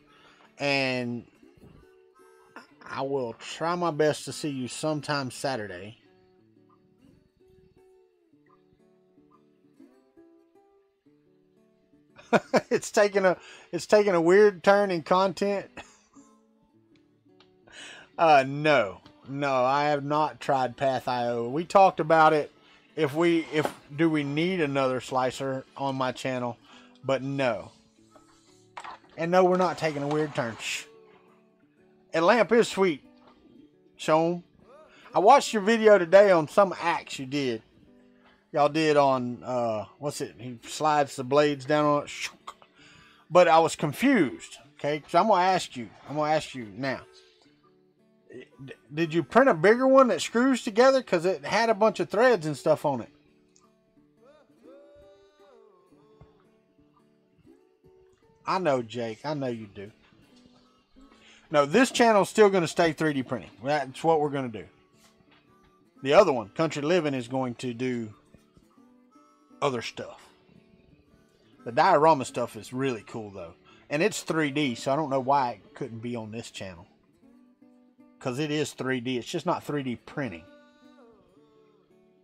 Speaker 1: and I will try my best to see you sometime Saturday. It's taking a weird turn in content. No, I have not tried Path.io. We talked about it. Do we need another slicer on my channel? But no. And no, we're not taking a weird turn. Shh. And lamp is sweet. Show 'em. I watched your video today on some axe you did. Y'all did on, what's it? He slides the blades down on it. But I was confused. Okay, so I'm going to ask you now. Did you print a bigger one that screws together? Because it had a bunch of threads and stuff on it. I know, Jake. I know you do. No, this channel is still going to stay 3D printing. That's what we're going to do. The other one, Kuntry Livin, is going to do other stuff. The diorama stuff is really cool, though. And it's 3D, so I don't know why it couldn't be on this channel. Because it is 3D. It's just not 3D printing.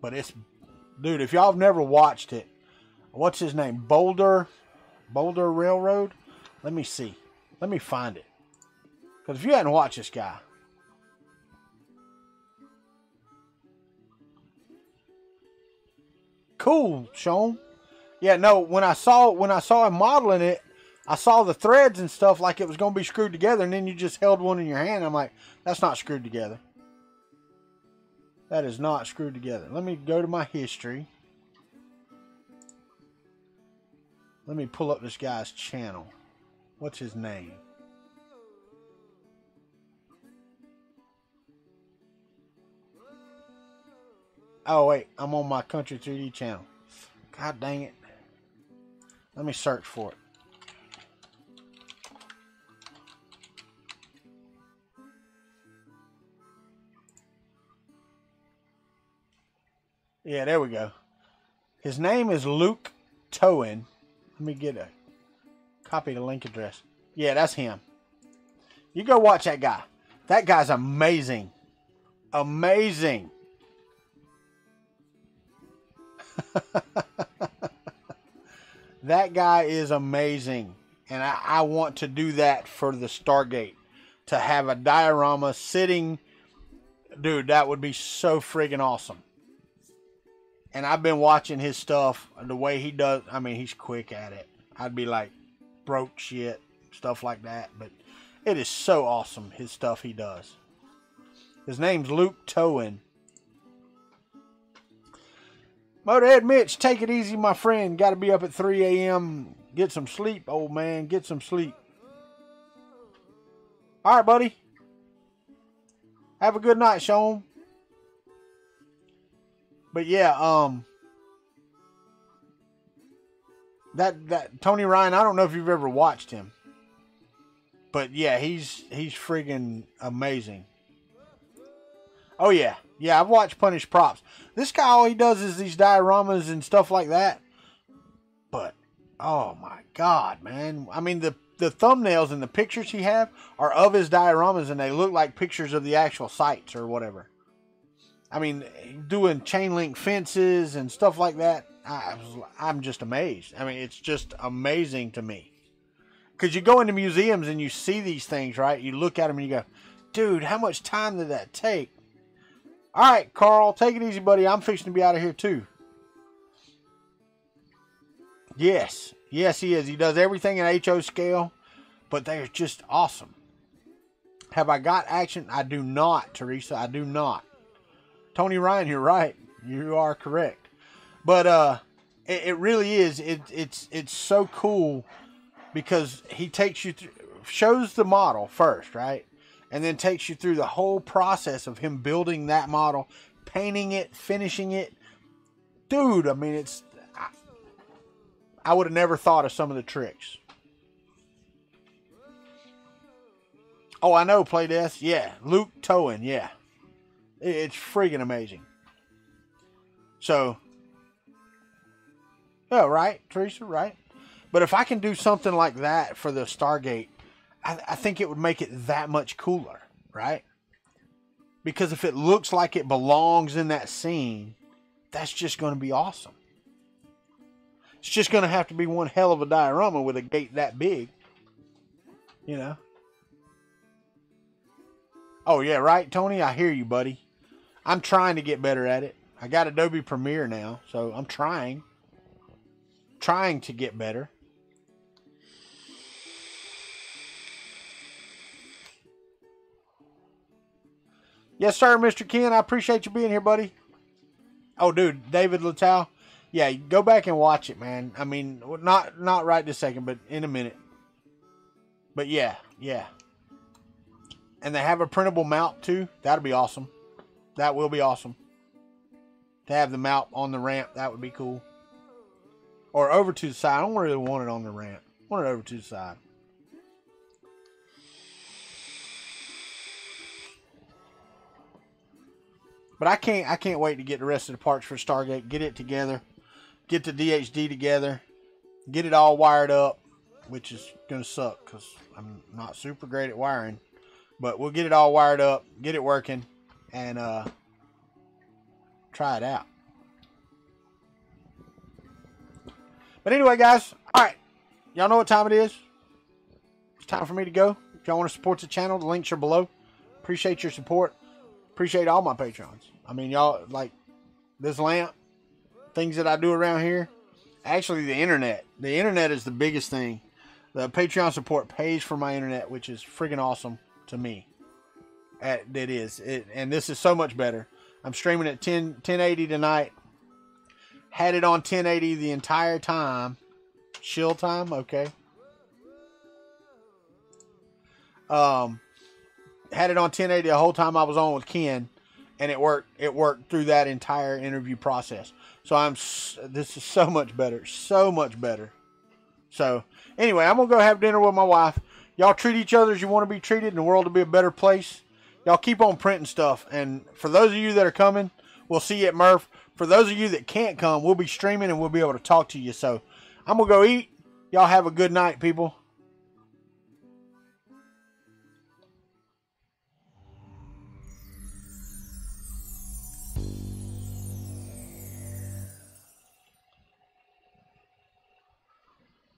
Speaker 1: But it's... Dude, if y'all have never watched it, what's his name? Boulder Railroad? Let me see. Let me find it. Because if you hadn't watched this guy... Cool, Sean. Yeah, no, when I saw him modeling it, I saw the threads and stuff like it was going to be screwed together, and then you just held one in your hand. I'm like, that's not screwed together. That is not screwed together. Let me go to my history. Let me pull up this guy's channel. What's his name? Oh, wait. I'm on my Kuntry 3D channel. God dang it. Let me search for it. Yeah, there we go. His name is Luke Towen. Let me get a copy of the link address. Yeah, that's him. You go watch that guy. That guy's amazing. Amazing. That guy is amazing. And I want to do that for the Stargate. To have a diorama sitting. Dude, that would be so friggin' awesome. And I've been watching his stuff. The way he does. I mean, he's quick at it. I'd be like, broke shit. Stuff like that. But it is so awesome, his stuff he does. His name's Luke Towen. Motorhead Mitch, take it easy, my friend. Got to be up at 3 a.m. Get some sleep, old man. Get some sleep. All right, buddy. Have a good night, Sean. But yeah, that Tony Ryan, I don't know if you've ever watched him. But yeah, he's friggin' amazing. Oh yeah. Yeah, I've watched Punish Props. This guy, all he does is these dioramas and stuff like that. But, oh my God, man. I mean, the thumbnails and the pictures he have are of his dioramas, and they look like pictures of the actual sites or whatever. I mean, doing chain link fences and stuff like that. I'm just amazed. I mean, it's just amazing to me. Because you go into museums and you see these things, right? You look at them and you go, dude, how much time did that take? All right, Carl, take it easy, buddy. I'm fixing to be out of here, too. Yes. Yes, he is. He does everything in HO scale, but they're just awesome. Have I got action? I do not, Teresa. I do not. Tony Ryan, you're right. You are correct. But it really is. It's so cool because he takes you through, shows the model first, right? And then takes you through the whole process of him building that model, painting it, finishing it. Dude, I mean, I would have never thought of some of the tricks. Oh, I know, Playdesk. Yeah. Luke Towen. Yeah. It's friggin' amazing. So, oh, right, Teresa, right? But if I can do something like that for the Stargate, I think it would make it that much cooler, right? Because if it looks like it belongs in that scene, that's just going to be awesome. It's just going to have to be one hell of a diorama with a gate that big, you know? Oh, yeah, right, Tony? I hear you, buddy. I'm trying to get better at it. I got Adobe Premiere now, so I'm trying to get better. Yes, sir, Mr. Ken. I appreciate you being here, buddy. Oh, dude, David Littau. Yeah, go back and watch it, man. I mean, not right this second, but in a minute. But yeah. And they have a printable mount, too. That'll be awesome. That will be awesome. To have the mount on the ramp, that would be cool. Or over to the side. I don't really want it on the ramp. I want it over to the side. But I can't wait to get the rest of the parts for Stargate. Get it together. Get the DHD together. Get it all wired up. Which is going to suck because I'm not super great at wiring. But we'll get it all wired up. Get it working. And try it out. But anyway, guys. Alright. Y'all know what time it is. It's time for me to go. If y'all want to support the channel, the links are below. Appreciate your support. Appreciate all my patrons. I mean, y'all, like, this lamp, things that I do around here. Actually, the internet. The internet is the biggest thing. The Patreon support pays for my internet, which is friggin' awesome to me. It is. And this is so much better. I'm streaming at 1080 tonight. Had it on 1080 the entire time. Chill time, okay. Had it on 1080 the whole time I was on with Ken, and it worked through that entire interview process. So this is so much better, so much better. So anyway, I'm gonna go have dinner with my wife. Y'all treat each other as you want to be treated, and the world will be a better place. Y'all keep on printing stuff, and for those of you that are coming, we'll see you at Murph. For those of you that can't come, we'll be streaming and we'll be able to talk to you. So I'm gonna go eat. Y'all have a good night, people.